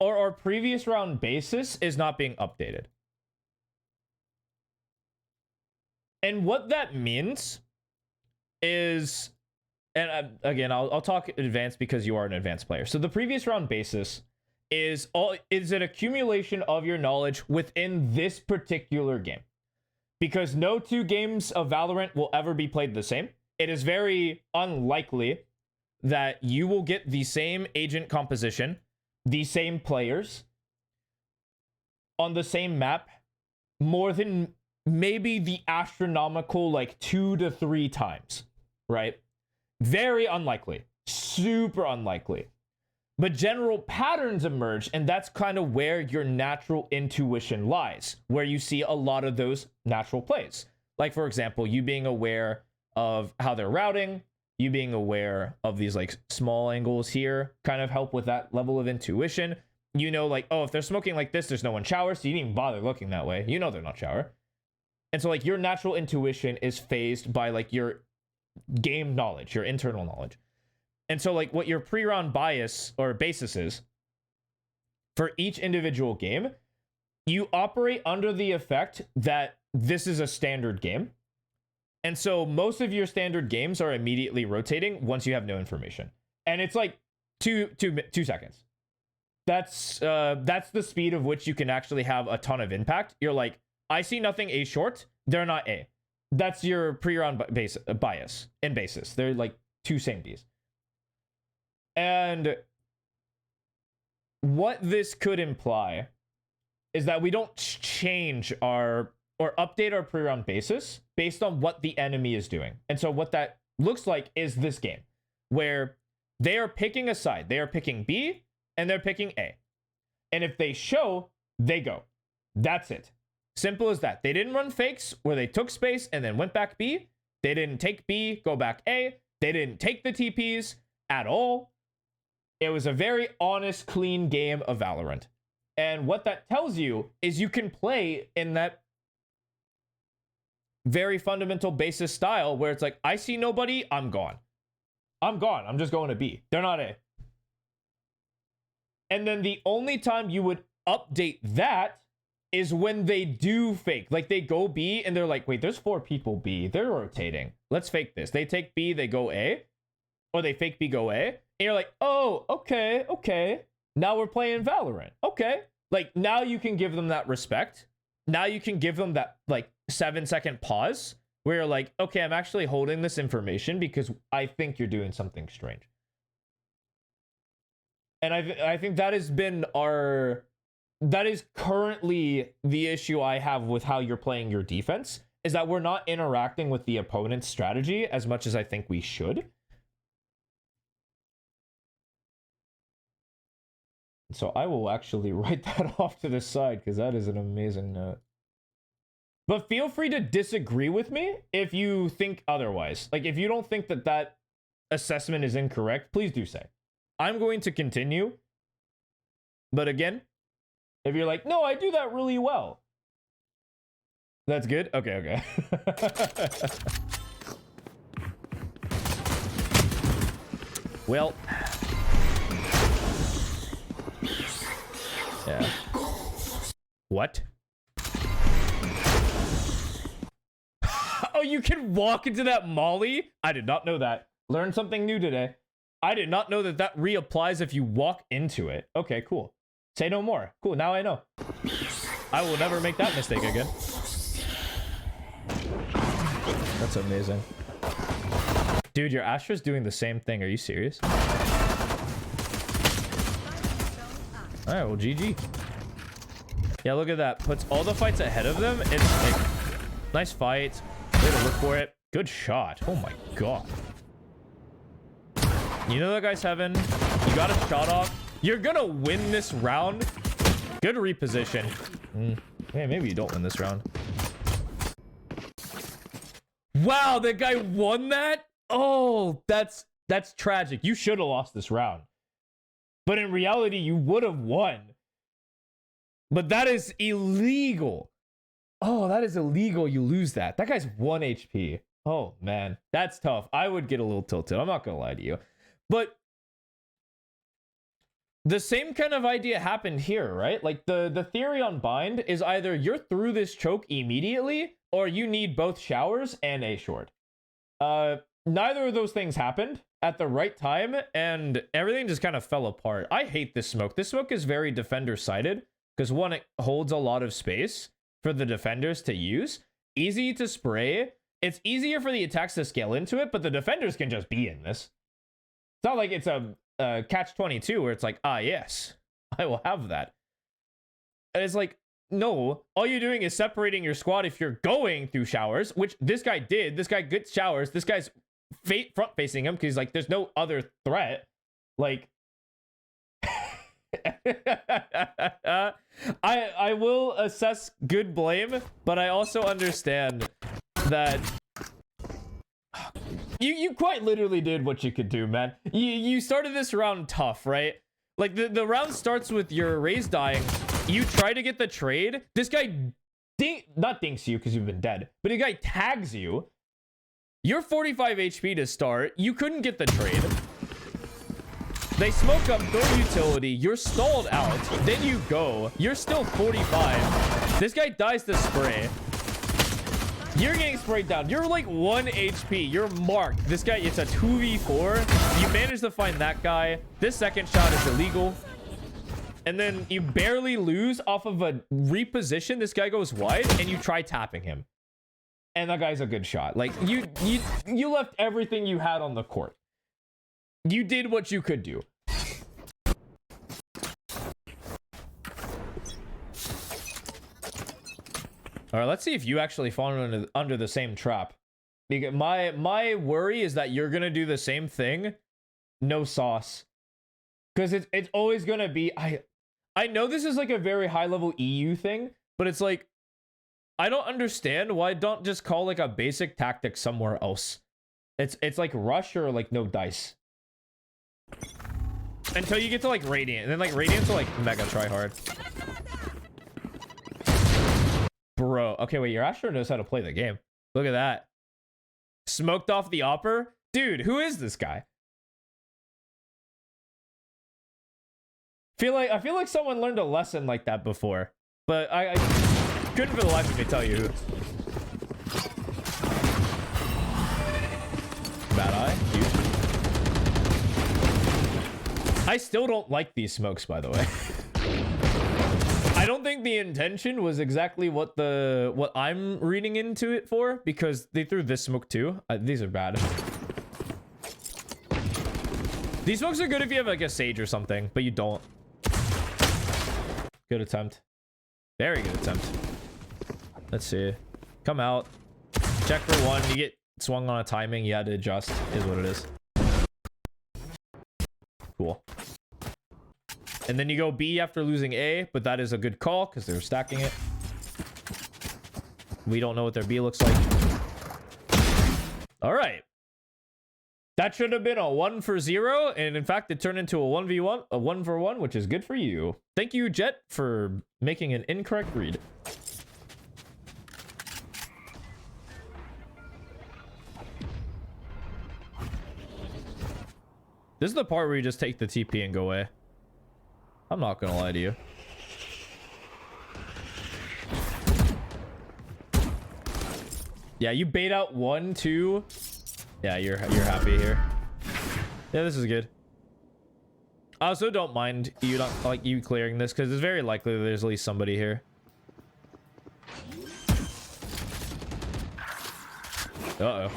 our previous round basis is not being updated. And what that means is, and again, I'll talk advanced because you are an advanced player. So the previous round basis is an accumulation of your knowledge within this particular game. Because no two games of Valorant will ever be played the same. It is very unlikely that you will get the same agent composition, the same players on the same map more than maybe the astronomical like 2 to 3 times, right? Very unlikely, super unlikely. But general patterns emerge, and that's kind of where your natural intuition lies, where you see a lot of those natural plays. Like, for example, you being aware of how they're routing, you being aware of these like small angles here kind of help with that level of intuition. You know, like, oh, if they're smoking like this, there's no one shower, so you didn't even bother looking that way. You know they're not shower. And so like your natural intuition is phased by like your game knowledge, your internal knowledge. And so like what your pre-round bias or basis is for each individual game, you operate under the effect that this is a standard game. And so most of your standard games are immediately rotating once you have no information. And it's like 2 seconds. That's the speed of which you can actually have a ton of impact. You're like, I see nothing A short, they're not A. That's your pre-round bias and basis. They're like 2 same Bs. And what this could imply is that we don't change our or update our pre-round basis based on what the enemy is doing. And so what that looks like is this game where they are picking a side. They are picking B and they're picking A. And if they show, they go. That's it. Simple as that. They didn't run fakes where they took space and then went back B. They didn't take B, go back A. They didn't take the TPs at all. It was a very honest, clean game of Valorant. And what that tells you is you can play in that very fundamental basis style where it's like, I see nobody, I'm gone. I'm gone. I'm just going to B. They're not A. And then the only time you would update that is when they do fake. Like, they go B and they're like, wait, there's 4 people B. They're rotating. Let's fake this. They take B, they go A. Or they fake B, go A. And you're like, oh, okay, okay. Now we're playing Valorant. Okay. Like, now you can give them that respect. Now you can give them that, like, 7-second pause where you're like, okay, I'm actually holding this information because I think you're doing something strange. And I think that has been that is currently the issue I have with how you're playing your defense, is that we're not interacting with the opponent's strategy as much as I think we should. So I will actually write that off to the side because that is an amazing note. But feel free to disagree with me if you think otherwise. Like, if you don't think that that assessment is incorrect, please do say. I'm going to continue. But again, if you're like, no, I do that really well. That's good? Okay, okay. Well. Yeah. What? Oh, you can walk into that molly? I did not know that. Learned something new today. I did not know that that reapplies if you walk into it. Okay, cool. Say no more. Cool, now I know. I will never make that mistake again. That's amazing. Dude, your Astra's doing the same thing. Are you serious? Alright, well, GG. Yeah, look at that. Puts all the fights ahead of them. It's like, nice fight. Way to look for it. Good shot. Oh my god. You know that guy's heaven. You got a shot off. You're gonna win this round. Good reposition. Hey, maybe you don't win this round. Wow, that guy won that? Oh, that's tragic. You should have lost this round. But in reality, you would have won. But that is illegal. Oh, that is illegal. You lose that. That guy's 1 HP. Oh, man. That's tough. I would get a little tilted. I'm not going to lie to you. But the same kind of idea happened here, right? Like, the theory on Bind is either you're through this choke immediately, or you need both showers and a short. Neither of those things happened at the right time, and everything just kind of fell apart. I hate this smoke. This smoke is very defender-sided, because one, it holds a lot of space for the defenders to use. Easy to spray. It's easier for the attacks to scale into it, but the defenders can just be in this. It's not like it's a catch-22 where it's like, ah, yes, I will have that. And it's like, no, all you're doing is separating your squad if you're going through showers, which this guy did. This guy gets showers. This guy's front-facing him because, like, there's no other threat. Like, I will assess good blame, but I also understand that you quite literally did what you could do, man. You started this round tough, right? Like, the round starts with your Raze dying. You try to get the trade. This guy not dinks you because you've been dead, but a guy tags you. You're 45 HP to start. You couldn't get the trade. They smoke up, throw utility. You're stalled out. Then you go. You're still 45. This guy dies to spray. You're getting sprayed down. You're like 1 HP. You're marked. This guy, it's a 2v4. You manage to find that guy. This second shot is illegal. And then you barely lose off of a reposition. This guy goes wide and you try tapping him. And that guy's a good shot. Like, you left everything you had on the court. You did what you could do. All right, let's see if you actually fall under the same trap. Because my worry is that you're gonna do the same thing, no sauce. Because it's always gonna be I know this is like a very high level EU thing, but it's like I don't understand why don't just call like a basic tactic somewhere else. It's like rush or like no dice. Until you get to like Radiant, and then like Radiant's are like mega try hard. Bro, okay, wait, your Astra knows how to play the game. Look at that. Smoked off the Opper? Dude, who is this guy? I feel like someone learned a lesson like that before. but I couldn't for the life of me tell you who. Bad eye. Huge. I still don't like these smokes, by the way. I don't think the intention was exactly what I'm reading into it for, because they threw this smoke too. These are bad. These smokes are good if you have like a sage or something, but you don't. Good attempt. Very good attempt. Let's see. Come out. Check for one. You get swung on a timing. You had to adjust. Is what it is. Cool. And then you go B after losing A, but that is a good call because they're stacking it. We don't know what their B looks like. All right. That should have been a 1 for 0, and in fact, it turned into a 1v1, a 1 for 1, which is good for you. Thank you, Jet, for making an incorrect read. This is the part where you just take the TP and go away. I'm not gonna lie to you. Yeah, you bait out 1, 2. Yeah, you're happy here. Yeah, this is good. I also don't mind you you clearing this because it's very likely that there's at least somebody here. Uh-oh.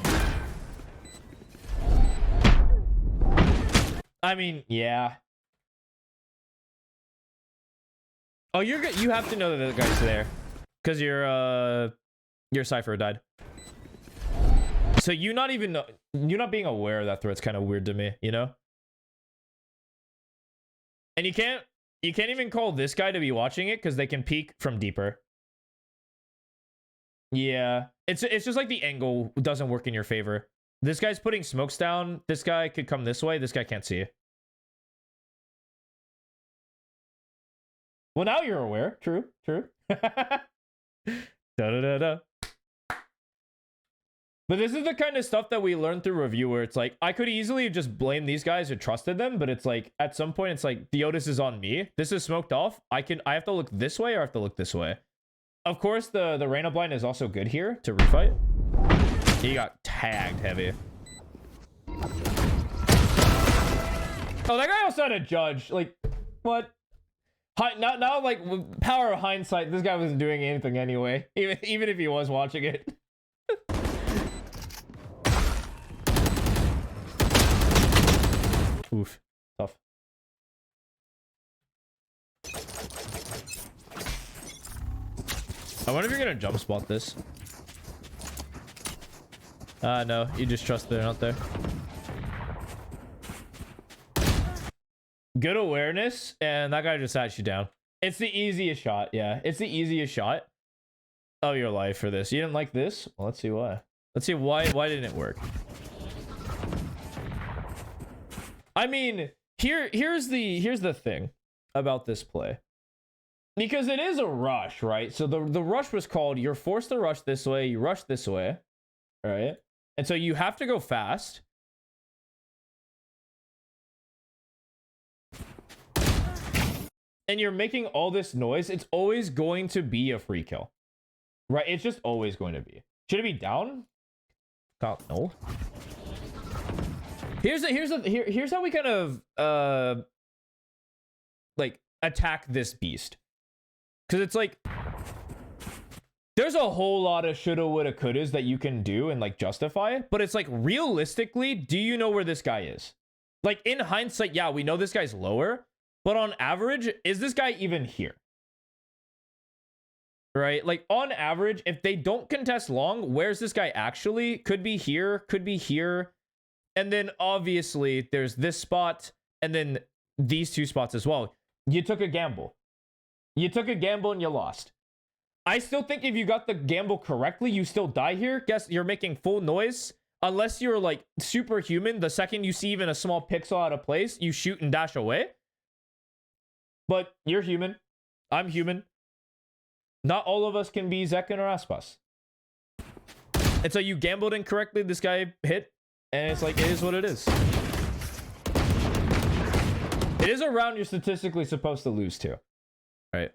I mean, yeah. Oh, you have to know that the guy's there because your Cypher died. So you're not being aware of that threat's kind of weird to me, you know? And you can't even call this guy to be watching it because they can peek from deeper. Yeah, it's just like the angle doesn't work in your favor. This guy's putting smokes down. This guy could come this way. This guy can't see. Well, now you're aware. True. Da-da-da-da. But this is the kind of stuff that we learn through review where it's like, I could easily just blame these guys or trusted them, but it's like, at some point, it's like, the Otis is on me. This is smoked off. I have to look this way or I have to look this way. Of course, the Reyna blind is also good here to refight. He got tagged heavy. Oh, that guy also had a judge. Like, what? Now, like, power of hindsight, this guy wasn't doing anything anyway. Even if he was watching it. Oof. Tough. I wonder if you're gonna jump spot this. No, you just trust they're not there. Good awareness, and that guy just sat you down. It's the easiest shot, yeah. It's the easiest shot of your life for this. You didn't like this? Well, let's see why. Let's see why didn't it work? I mean, here's the thing about this play. Because it is a rush, right? So the rush was called, you're forced to rush this way, you rush this way, right? And so you have to go fast. And you're making all this noise. It's always going to be a free kill, right? It's just always going to be. Should it be down? God, no. Here's how we kind of like attack this beast. Because it's like, there's a whole lot of shoulda, woulda, couldas that you can do and like justify it. But it's like, realistically, do you know where this guy is? Like, in hindsight, yeah, we know this guy's lower. But on average, is this guy even here? Right? Like, on average, if they don't contest long, where's this guy actually? Could be here, could be here. And then, obviously, there's this spot, and then these two spots as well. You took a gamble. You took a gamble and you lost. I still think if you got the gamble correctly, you still die here. Guess you're making full noise. Unless you're, like, superhuman, the second you see even a small pixel out of place, you shoot and dash away. But you're human. I'm human. Not all of us can be Zekken or Aspas. And so you gambled incorrectly. This guy hit. And it's like, it is what it is. It is a round you're statistically supposed to lose to. Right?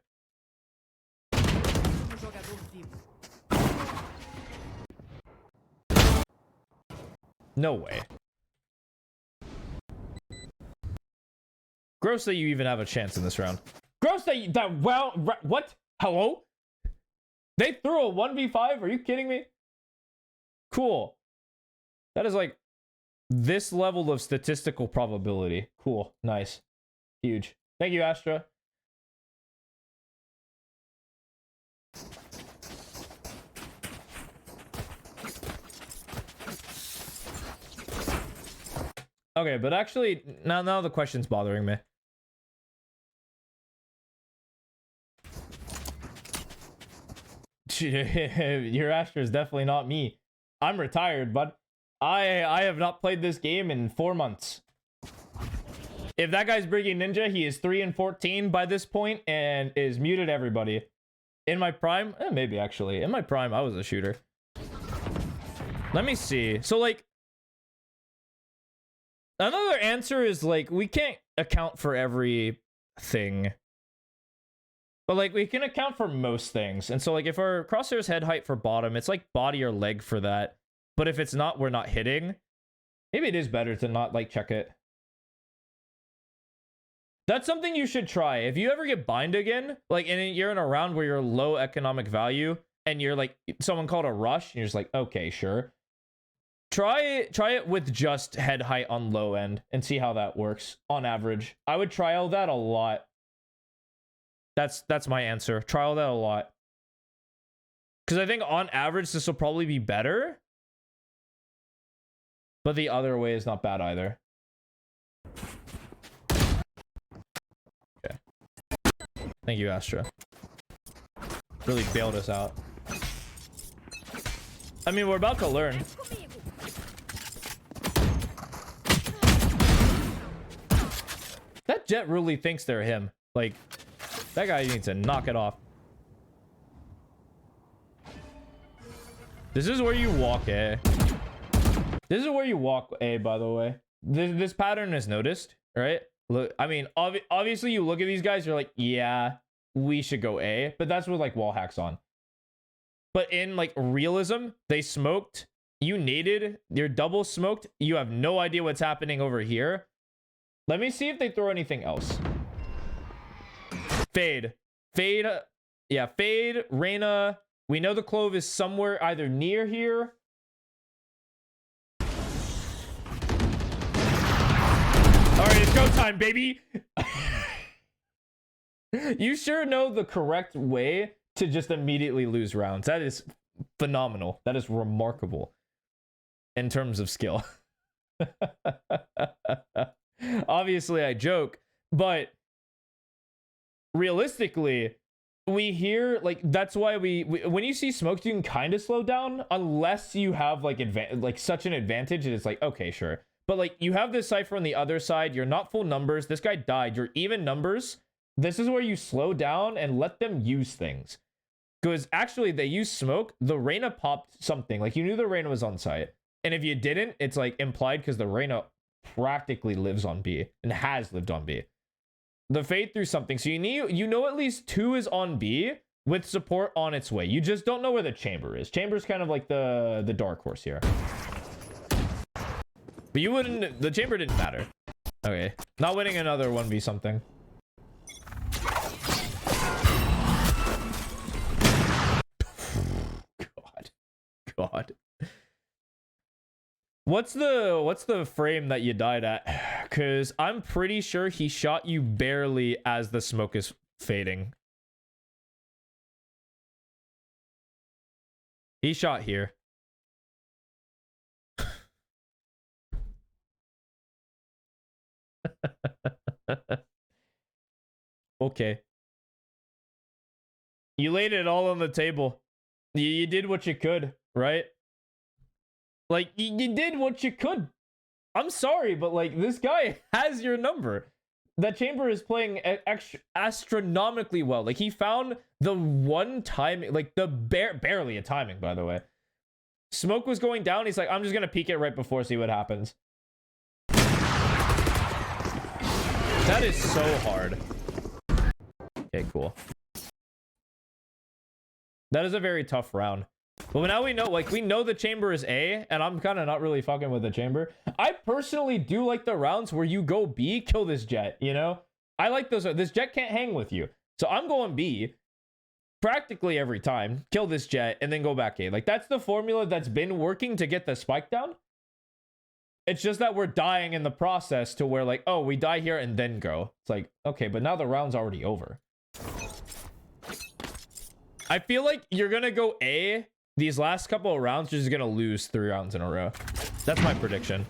No way. Gross that you even have a chance in this round. Gross that you, what? Hello? They threw a 1v5? Are you kidding me? Cool. That is like this level of statistical probability. Cool. Nice. Huge. Thank you, Astra. Okay, but actually, now the question's bothering me. Your Astra is definitely not me. I'm retired, bud. I have not played this game in 4 months. If that guy's bringing Ninja, he is 3-14 by this point and is muted everybody. In my prime, maybe actually. In my prime, I was a shooter. Let me see. So like, another answer is like, we can't account for everything. But like, we can account for most things. And so like, if our crosshair's head height for bottom, it's like body or leg for that. But if it's not, we're not hitting. Maybe it is better to not like check it. That's something you should try. If you ever get bind again, like, and you're in a round where you're low economic value and you're like, someone called a rush and you're just like, okay, sure. Try it with just head height on low end and see how that works on average. I would trial that a lot. That's my answer. Trial that a lot. Because I think on average, this will probably be better. But the other way is not bad either. Okay. Thank you, Astra. Really bailed us out. I mean, we're about to learn. That Jet really thinks they're him. Like, that guy needs to knock it off. This is where you walk A. This is where you walk A, by the way. This pattern is noticed, right? Look, I mean, obviously you look at these guys, you're like, yeah, we should go A. But that's with like wall hacks on. But in like realism, they smoked. You naded. You're double smoked. You have no idea what's happening over here. Let me see if they throw anything else. Fade. Fade. Yeah, Fade. Reyna. We know the Clove is somewhere either near here. All right, it's go time, baby. You sure know the correct way to just immediately lose rounds. That is phenomenal. That is remarkable in terms of skill. Obviously, I joke, but realistically, we hear like that's why we when you see smokes, you can kind of slow down unless you have like such an advantage. And it's like, okay, sure. But like you have this Cypher on the other side, you're not full numbers. This guy died. You're even numbers. This is where you slow down and let them use things. Because actually they use smoke. The Reyna popped something. Like you knew the Reyna was on site. And if you didn't, it's like implied because the Reyna practically lives on B and has lived on B. The Fade through something. So you know at least 2 is on B with support on its way. You just don't know where the chamber is. Chamber's kind of like the dark horse here. But you wouldn't, the chamber didn't matter. Okay. Not winning another 1v something. God. What's the frame that you died at? Because I'm pretty sure he shot you barely as the smoke is fading. He shot here. Okay. You laid it all on the table. You did what you could, right? Like, you did what you could. I'm sorry, but like, this guy has your number. That chamber is playing astronomically well. Like, he found the one timing, like the barely a timing, by the way. Smoke was going down. He's like, I'm just gonna peek it right before, see what happens. That is so hard. Okay, cool. That is a very tough round. But now we know, like, we know the chamber is A, and I'm kind of not really fucking with the chamber. I personally do like the rounds where you go B, kill this jet, you know? I like those. This jet can't hang with you. So I'm going B practically every time. Kill this jet, and then go back A. Like, that's the formula that's been working to get the spike down. It's just that we're dying in the process to where, like, oh, we die here and then go. It's like, okay, but now the round's already over. I feel like you're going to go A. These last couple of rounds, you're just going to lose 3 rounds in a row. That's my prediction.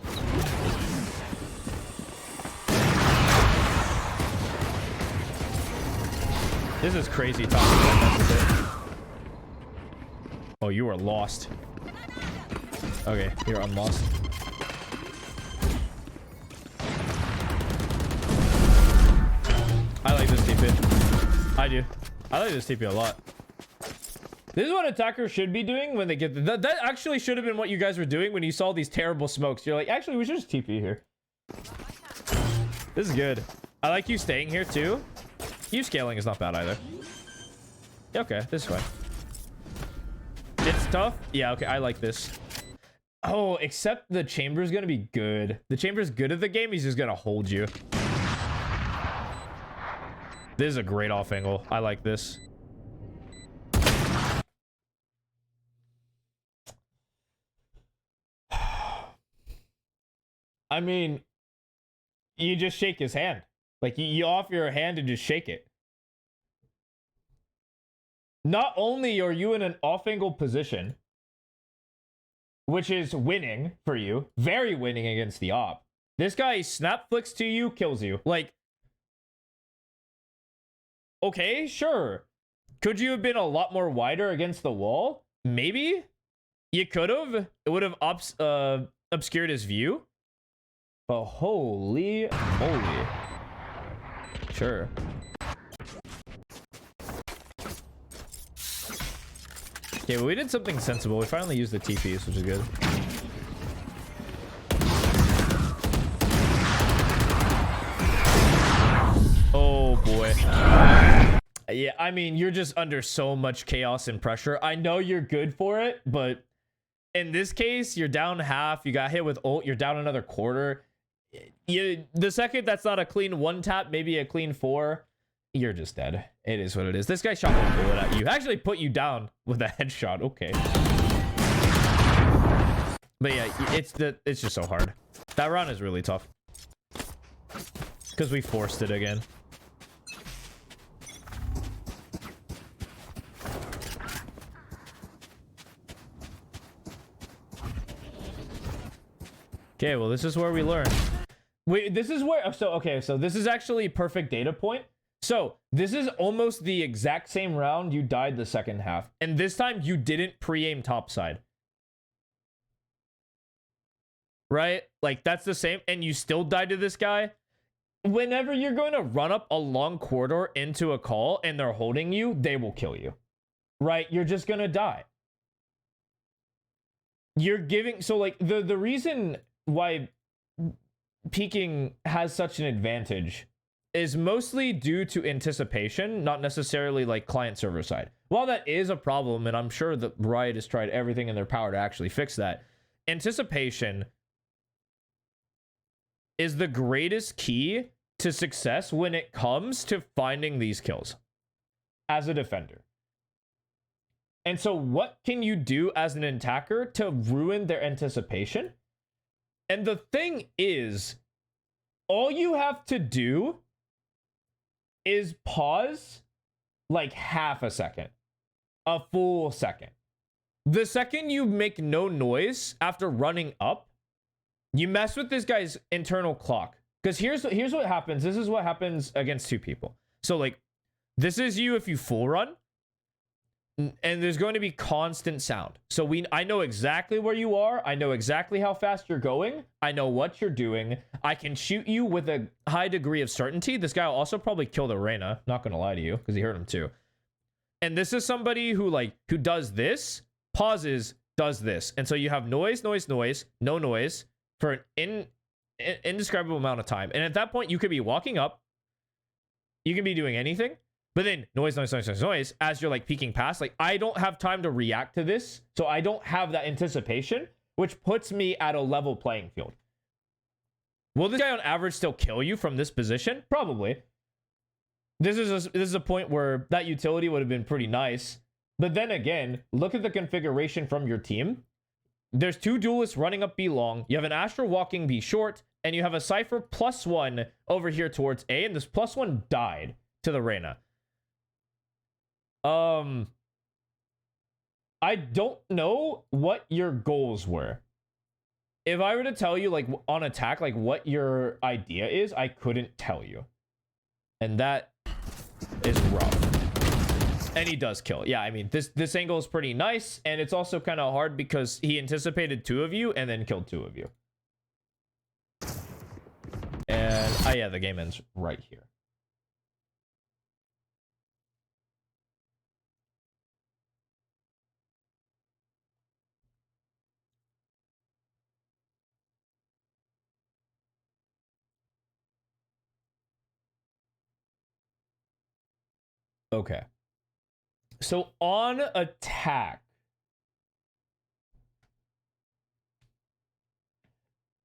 This is crazy talking. Oh, you are lost. Okay, you're unlost. I like this TP. I do. I like this TP a lot. This is what attackers should be doing when they get that actually should have been what you guys were doing when you saw these terrible smokes. You're like, actually, we should just TP here. This is good. I like you staying here too. You scaling is not bad either. Okay, this is fine. It's tough. Yeah, okay, I like this. Oh, except the chamber's gonna be good. The chamber's good at the game. He's just gonna hold you. This is a great off angle. I like this. I mean, you just shake his hand. Like, you offer your hand and just shake it. Not only are you in an off-angle position, which is winning for you, very winning against the op. This guy snap flicks to you, kills you. Like, okay, sure. Could you have been a lot more wider against the wall? Maybe. You could have. It would have obscured his view. But holy moly. Sure. Okay, well, we did something sensible. We finally used the TPs, which is good. Oh boy. Yeah, I mean, you're just under so much chaos and pressure. I know you're good for it, but in this case, you're down half. You got hit with ult. You're down another quarter. The second that's not a clean 1 tap, maybe a clean 4, you're just dead. It is what it is. This guy shot one bullet at you. Actually put you down with a headshot. Okay. But yeah, it's just so hard. That round is really tough. Because we forced it again. Okay, well, this is where we learn. Wait, this is where... So, okay, so this is actually a perfect data point. So, this is almost the exact same round you died the second half. And this time, you didn't pre-aim topside. Right? Like, that's the same. And you still died to this guy. Whenever you're going to run up a long corridor into a call and they're holding you, they will kill you. Right? You're just going to die. You're giving... So, like, the reason why peeking has such an advantage is mostly due to anticipation, not necessarily like client server side. While that is a problem, and I'm sure that Riot has tried everything in their power to actually fix that, anticipation is the greatest key to success when it comes to finding these kills as a defender. And so what can you do as an attacker to ruin their anticipation? And the thing is, all you have to do is pause like half a second, a full second. The second you make no noise after running up, you mess with this guy's internal clock. Because here's what happens. This is what happens against 2 people. So like, this is you if you full run. And there's going to be constant sound. So I know exactly where you are. I know exactly how fast you're going. I know what you're doing. I can shoot you with a high degree of certainty. This guy will also probably kill the Reyna. Not going to lie to you, because he hurt him too. And this is somebody who does this, pauses, does this. And so you have noise, noise, noise, no noise for an indescribable amount of time. And at that point, you could be walking up. You can be doing anything. But then noise, as you're like peeking past, like I don't have time to react to this. So I don't have that anticipation, which puts me at a level playing field. Will this guy on average still kill you from this position? Probably. This is a point where that utility would have been pretty nice. But then again, look at the configuration from your team. There's 2 duelists running up B long. You have an Astra walking B short. And you have a Cypher +1 over here towards A. And this +1 died to the Reyna. I don't know what your goals were. If I were to tell you, like, on attack, like, what your idea is, I couldn't tell you. And that is rough. And he does kill. Yeah, I mean, this angle is pretty nice. And it's also kind of hard because he anticipated 2 of you and then killed 2 of you. And, yeah, the game ends right here. Okay. So on attack,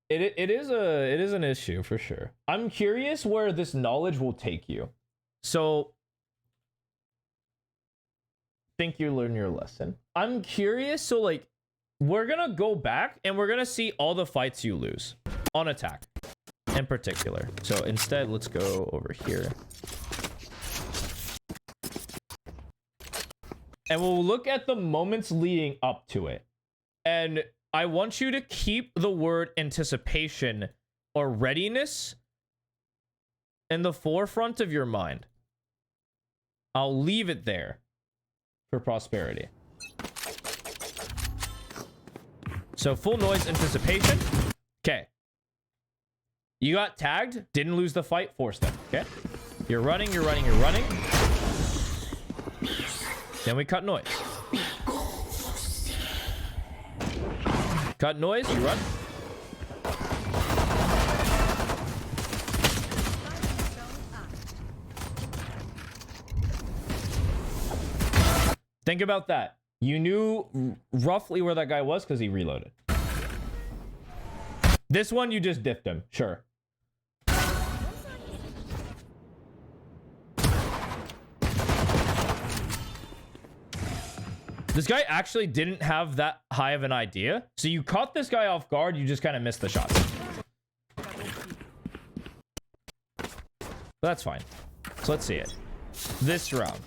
it is an issue for sure. I'm curious where this knowledge will take you. So think you learned your lesson. I'm curious. So like, we're gonna go back and we're gonna see all the fights you lose on attack in particular. So instead, let's go over here. And we'll look at the moments leading up to it. And I want you to keep the word anticipation or readiness in the forefront of your mind. I'll leave it there for prosperity. So full noise anticipation. Okay. You got tagged, didn't lose the fight, force them. Okay. You're running. Then we cut noise. Cut noise, you run. Think about that. You knew roughly where that guy was because he reloaded. This one, you just diffed him. Sure. This guy actually didn't have that high of an idea. So you caught this guy off guard. You just kind of missed the shot. But that's fine. So let's see it. This round.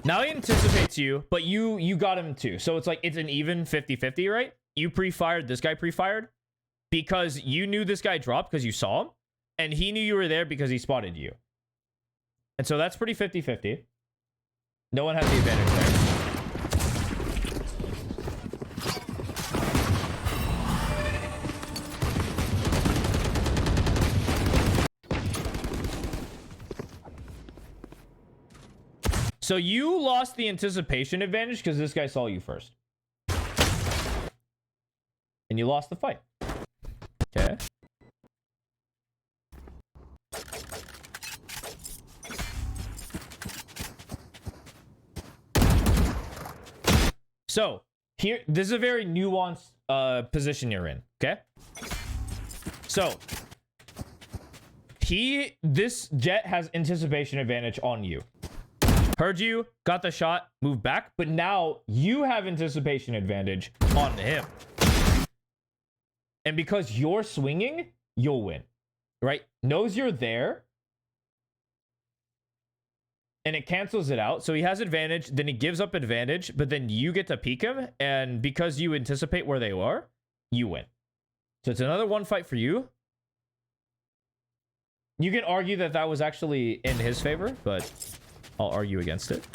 Now he anticipates you, but you got him too. So it's like, it's an even 50-50, right? You pre-fired, this guy pre-fired because you knew this guy dropped because you saw him. And he knew you were there because he spotted you. And so that's pretty 50-50. No one has the advantage there. So you lost the anticipation advantage because this guy saw you first. And you lost the fight. Okay. So here, this is a very nuanced position you're in. Okay. So this Jett has anticipation advantage on you. Heard you, got the shot, moved back, but now you have anticipation advantage on him. And because you're swinging, you'll win, right? Knows you're there. And it cancels it out. So he has advantage, then he gives up advantage, but then you get to peek him. And because you anticipate where they are, you win. So it's another one fight for you. You can argue that that was actually in his favor, but I'll argue against it.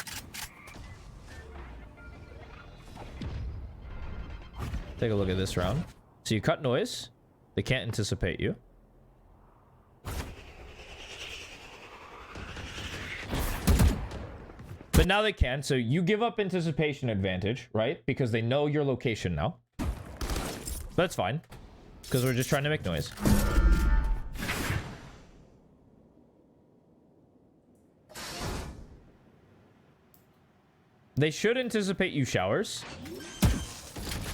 Take a look at this round. So you cut noise. They can't anticipate you. But now they can. So you give up anticipation advantage, right? Because they know your location now. That's fine. because we're just trying to make noise. They should anticipate you showers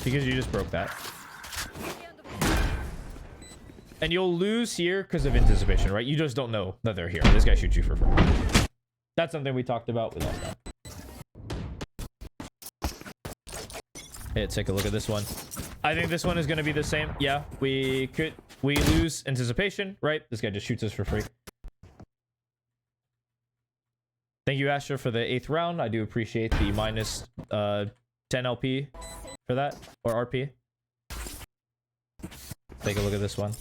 because you just broke that. And you'll lose here because of anticipation, right? You just don't know that they're here. This guy shoots you for free. That's something we talked about. We lost that. Hey, take a look at this one. I think this one is going to be the same. Yeah, we lose anticipation, right? This guy just shoots us for free. Thank you, Asher, for the 8th round. I do appreciate the minus 10 LP for that, or RP. Take a look at this one.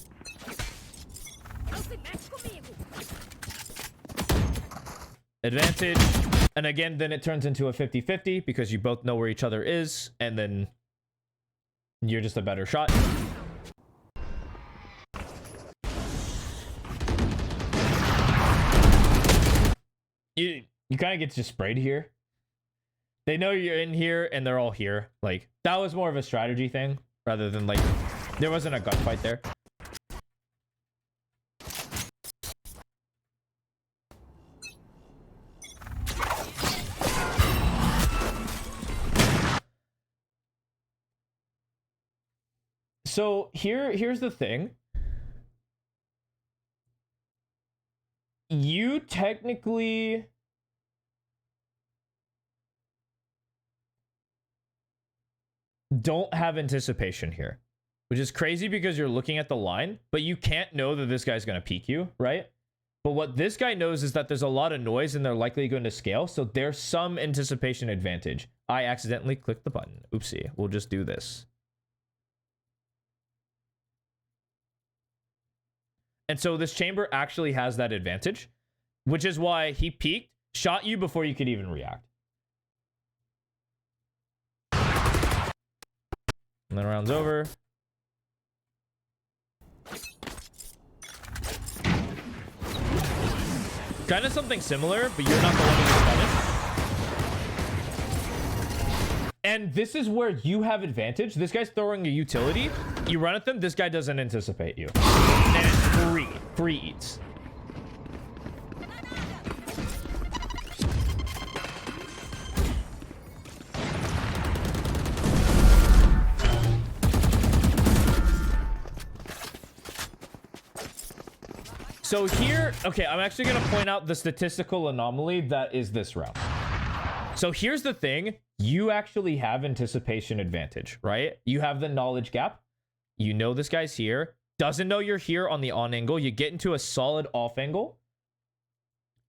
Advantage. And again, then it turns into a 50-50 because you both know where each other is, and then you're just a better shot. You kind of get just sprayed here. They know you're in here and they're all here. Like, that was more of a strategy thing rather than like there wasn't a gunfight there. So here's the thing. You technically don't have anticipation here, which is crazy because you're looking at the line, but you can't know that this guy's going to peek you, right? But what this guy knows is that there's a lot of noise and they're likely going to scale, so there's some anticipation advantage. I accidentally clicked the button. Oopsie. We'll just do this. And so this chamber actually has that advantage, which is why he peeked, shot you before you could even react. And then round's over. Kind of something similar, but you're not the one who gets punished. And this is where you have advantage. This guy's throwing a utility. You run at them, this guy doesn't anticipate you. And it's free. Free eats. So here, okay, I'm actually going to point out the statistical anomaly that is this round. So here's the thing. You actually have anticipation advantage, right? You have the knowledge gap. You know this guy's here. Doesn't know you're here on the on angle. You get into a solid off angle,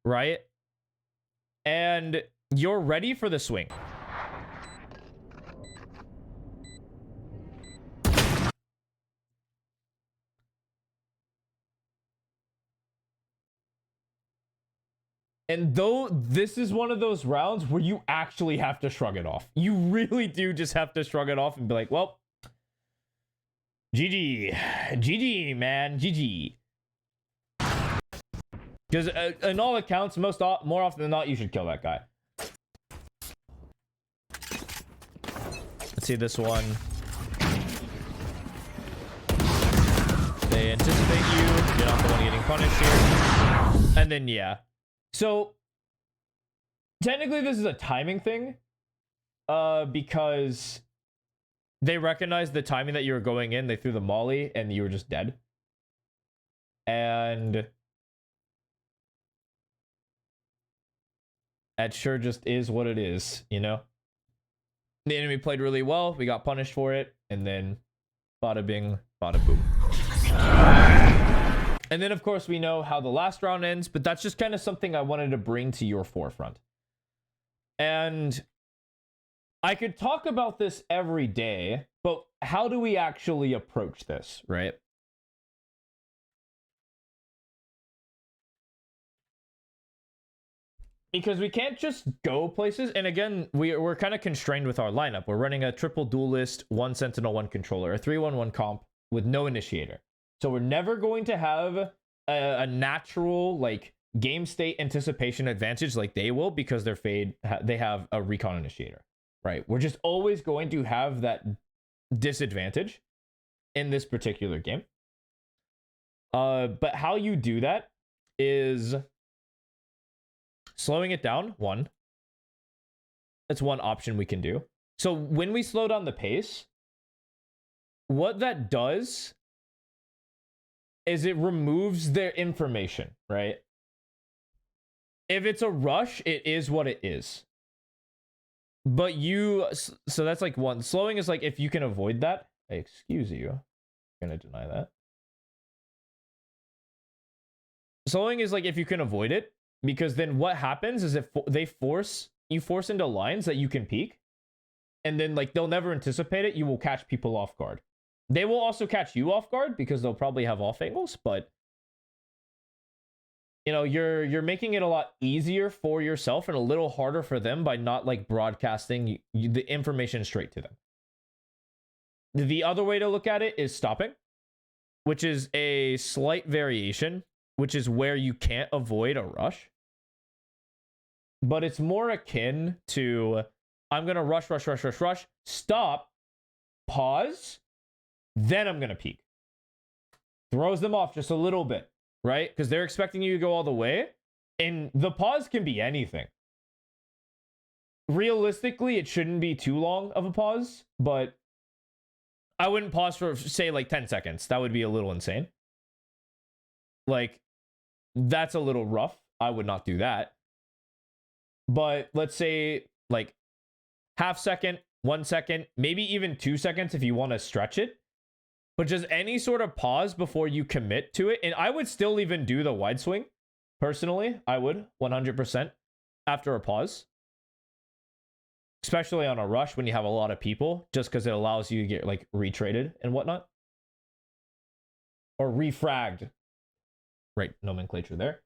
right? And you're ready for the swing. And though this is one of those rounds where you actually have to shrug it off. You really do just have to shrug it off and be like, well, GG. GG, man. GG. Because in all accounts, more often than not, you should kill that guy. Let's see this one. They anticipate you. You're not the one getting punished here. And then, yeah. So, technically this is a timing thing, because they recognized the timing that you were going in, they threw the molly, and you were just dead. And that sure just is what it is, you know? The enemy played really well, we got punished for it, and then bada bing, bada boom. And then, of course, we know how the last round ends, but that's just kind of something I wanted to bring to your forefront. And I could talk about this every day, but how do we actually approach this, right? Because we can't just go places. And again, we're kind of constrained with our lineup. We're running a triple duelist, 1 sentinel, 1 controller, a 3-1-1 comp with no initiator. So we're never going to have a natural like game state anticipation advantage like they will, because their Fade they have a recon initiator, right? We're just always going to have that disadvantage. in this particular game. But how you do that is slowing it down. One. That's one option we can do. So when we slow down the pace, what that does is it removes their information, right? If it's a rush, it is what it is. But so that's like one. Slowing is like if you can avoid that. Excuse you. I'm gonna deny that. Slowing is like if you can avoid it, because then what happens is if they force into lines that you can peek, and then like they'll never anticipate it, you will catch people off guard. They will also catch you off guard because they'll probably have off angles, but you know, you're making it a lot easier for yourself and a little harder for them by not like broadcasting the information straight to them. The other way to look at it is stopping, which is a slight variation, which is where you can't avoid a rush. But it's more akin to, I'm going to rush, stop, pause, then I'm going to peek. Throws them off just a little bit, right? Because they're expecting you to go all the way. And the pause can be anything. Realistically, it shouldn't be too long of a pause, but I wouldn't pause for, say, like 10 seconds. That would be a little insane. Like, that's a little rough. I would not do that. But let's say like half second, 1 second, maybe even 2 seconds if you want to stretch it. But just any sort of pause before you commit to it. And I would still even do the wide swing. Personally, I would 100% after a pause. Especially on a rush when you have a lot of people, just because it allows you to get like retraded and whatnot. Or refragged. Right, nomenclature there.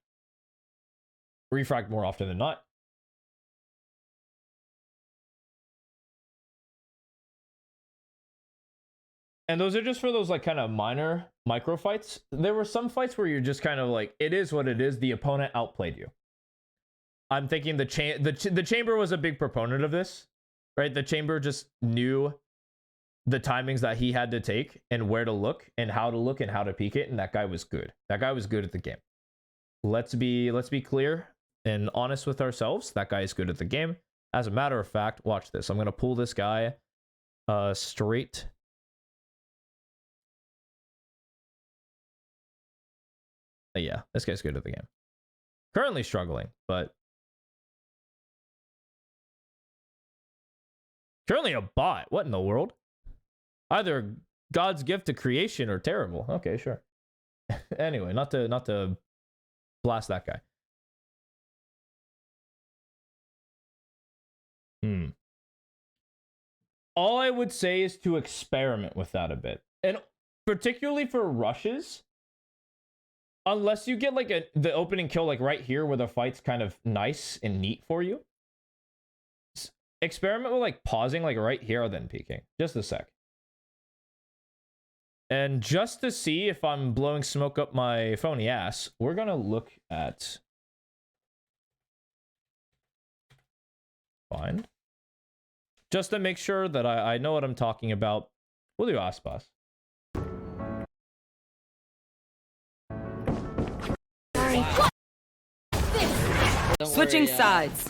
Refragged more often than not. And those are just for those like kind of minor micro fights. There were some fights where you're just kind of like, it is what it is. The opponent outplayed you. I'm thinking the Chamber was a big proponent of this, right? The Chamber just knew the timings that he had to take and where to look and how to peek it. And that guy was good. That guy was good at the game. Let's be clear and honest with ourselves. That guy is good at the game. As a matter of fact, watch this. I'm going to pull this guy straight. Yeah, this guy's good at the game. Currently struggling, but currently a bot. What in the world? Either God's gift to creation or terrible. Okay, sure. Anyway, not to blast that guy. All I would say is to experiment with that a bit. And particularly for rushes, unless you get like the opening kill like right here where the fight's kind of nice and neat for you, experiment with like pausing like right here then peeking. Just a sec. And just to see if I'm blowing smoke up my phony ass, we're gonna look at find. Just to make sure that I know what I'm talking about. We'll do Aspas. Switching sides.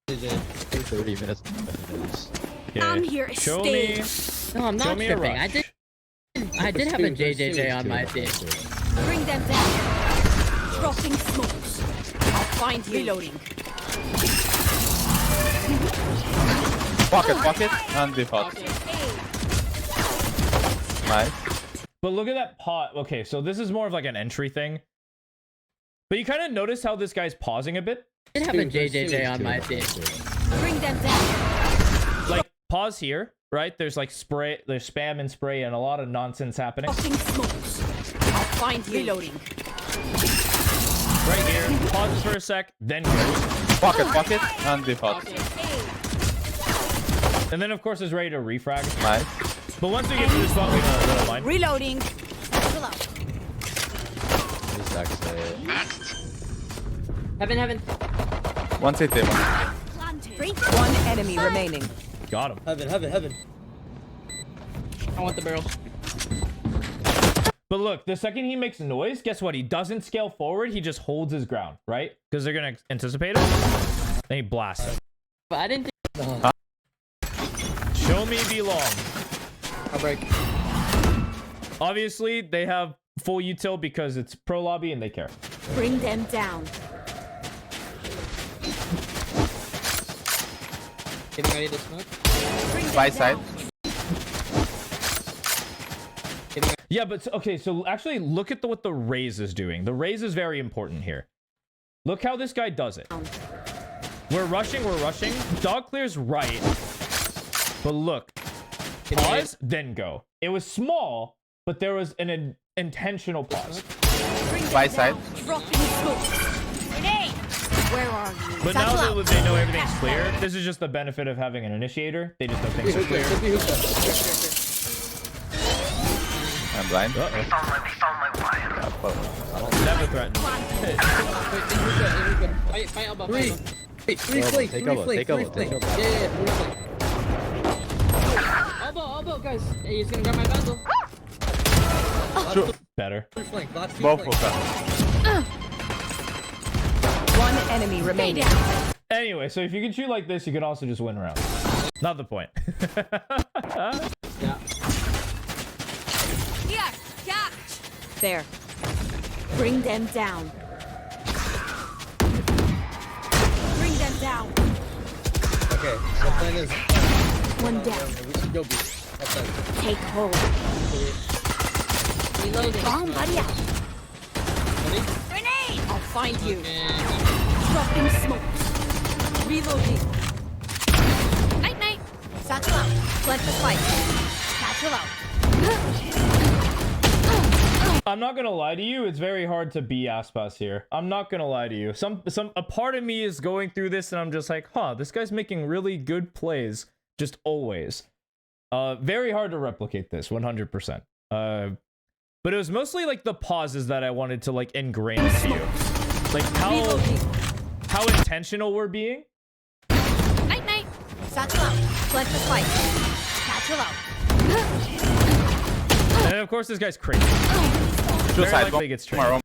30 minutes. Okay. I'm here to Show stay. me. No, I'm Show not me a tripping. rush. I did have a JJJ on my team. Bring them down. Dropping smokes. I'll find you. Reloading. Pocket, and default. Nice. But look at that pot. Okay, so this is more of like an entry thing. But you kind of notice how this guy's pausing a bit. I did have a JJJ on my team. Bring them down. Like, pause here, right? There's like spray, there's spam and spray and a lot of nonsense happening. Dropping smokes. I'll find you. Reloading. Right here, pauses for a sec, then goes. Pocket, and default. And then, of course, is ready to refrag. Nice. But once we get to this spot, we don't mind. Reloading. Pull out. This actually. Heaven. One CT, one. One enemy remaining. Got him. Heaven. I want the barrel. But look, the second he makes noise, guess what? He doesn't scale forward. He just holds his ground, right? Because they're going to anticipate him. Then he blasts him. But I didn't think. Show me belong. I'll break. Obviously, they have full util because it's pro lobby and they care. Bring them down. Getting ready to smoke. Bring them By side. down. Yeah, but okay, so actually look at what the Raze is doing. The Raze is very important here. Look how this guy does it. We're rushing. Dog clears right. But look. Pause, then go. It was small, but there was an intentional pause. Bring them By down. side. Dropping smoke. Grenade. Where are you? But now Satchel that out. they know everything's clear, this is just the benefit of having an initiator. They just know things are clear. I'm blind. Uh-oh. Never threatened. Fight elbow. Three. Wait, three flank. Take Three elbow, flank. take Three elbow, take flank. elbow. Yeah, three flank. Elbow, guys. Hey, he's gonna grab my vandal. Better. Three flank. Last two Both flank. of them. One enemy remaining. Anyway, so if you can shoot like this, you can also just win rounds. Not the point. Yeah. Here. Catch. There. Bring them down. Bring them down. Okay, the plan is One down. we should go B. Outside. Take hold. Reloading. Bomb buddy out. Ready? Grenade. I'll find you. And Dropping smokes. Reloading. Night night. Satchel out. Let the fight. Satchel out. I'm not gonna lie to you, it's very hard to be Aspas here. I'm not gonna lie to you. A part of me is going through this and I'm just like, huh, this guy's making really good plays, just always. Very hard to replicate this, 100%. But it was mostly like the pauses that I wanted to like ingrain into you. Like Reloading. how intentional we're being. Night night. Satchel out. Let the fight. Satchel out. And of course this guy's crazy. Two Very side. likely he gets Come on,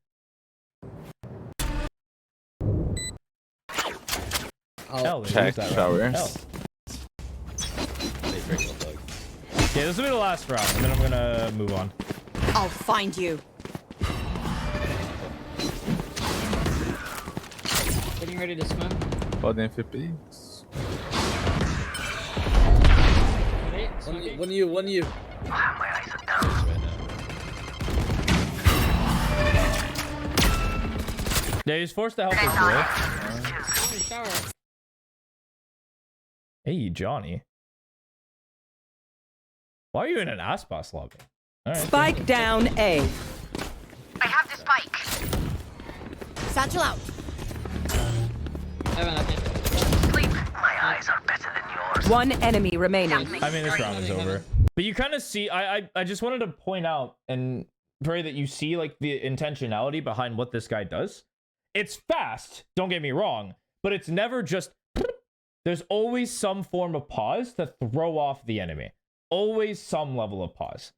traded. L, they Check use that showers. round. L. Okay, this will be the last round, and then I'm gonna move on. I'll find you. getting ready to smoke. Podem FP. Ready? Smoking. One you. Yeah, he's forced to help his boy. Shower. Hey, Johnny. Why are you in an Aspas lobby? All right. Spike down A. I have the spike. Satchel out. Evan, I think. One enemy remaining. I mean, this round is over. But you kind of see, I just wanted to point out and pray that you see like the intentionality behind what this guy does. It's fast, don't get me wrong, but it's never just, there's always some form of pause to throw off the enemy. Always some level of pause.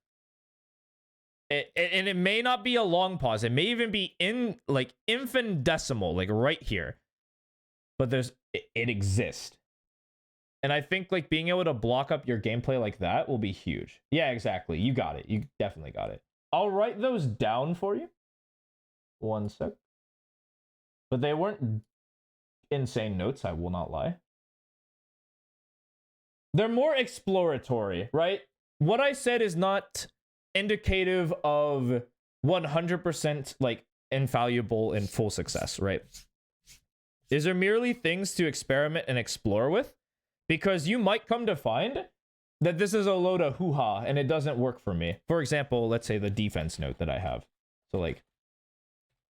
And it may not be a long pause. It may even be in like infinitesimal, like right here. But it exists. And I think like being able to block up your gameplay like that will be huge. Yeah, exactly. You got it. You definitely got it. I'll write those down for you. One sec. But they weren't insane notes, I will not lie. They're more exploratory, right? What I said is not indicative of 100% like infallible and full success, right? These are merely things to experiment and explore with, because you might come to find that this is a load of hoo-ha and it doesn't work for me. For example, let's say the defense note that I have. So like,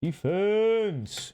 defense.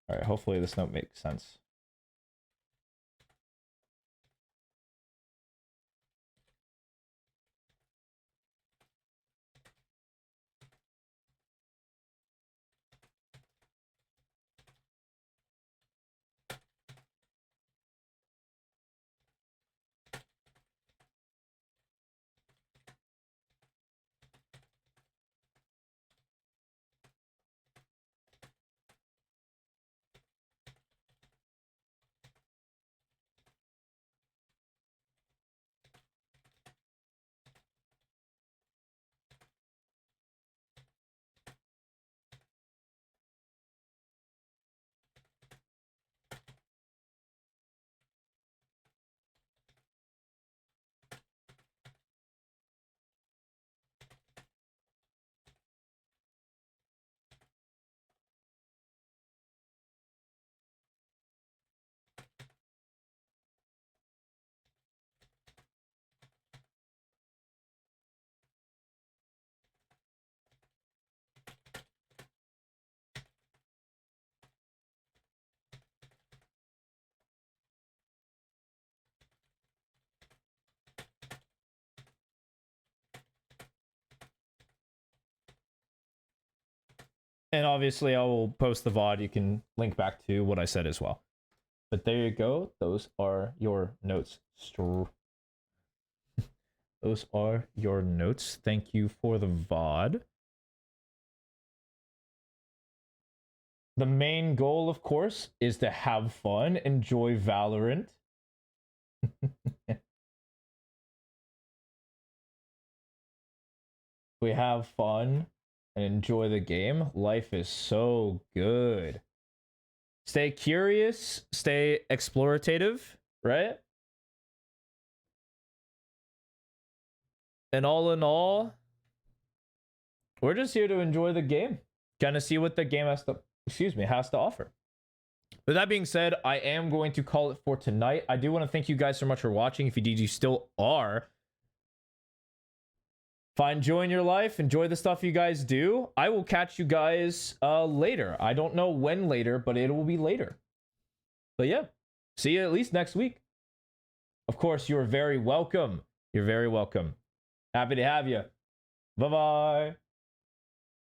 All right, hopefully this note makes sense. And obviously, I will post the VOD. You can link back to what I said as well. But there you go. Those are your notes. Those are your notes. Thank you for the VOD. The main goal, of course, is to have fun, enjoy Valorant. We have fun and enjoy the game. Life is so good. Stay curious, stay explorative, right? And all in all, we're just here to enjoy the game. Kind of see what the game has to offer. With that being said, I am going to call it for tonight. I do want to thank you guys so much for watching. If you still are, enjoying your life, enjoy the stuff you guys do. I will catch you guys later. I don't know when later, but it will be later. But yeah, see you at least next week. Of course, you're very welcome. You're very welcome. Happy to have you. Bye-bye.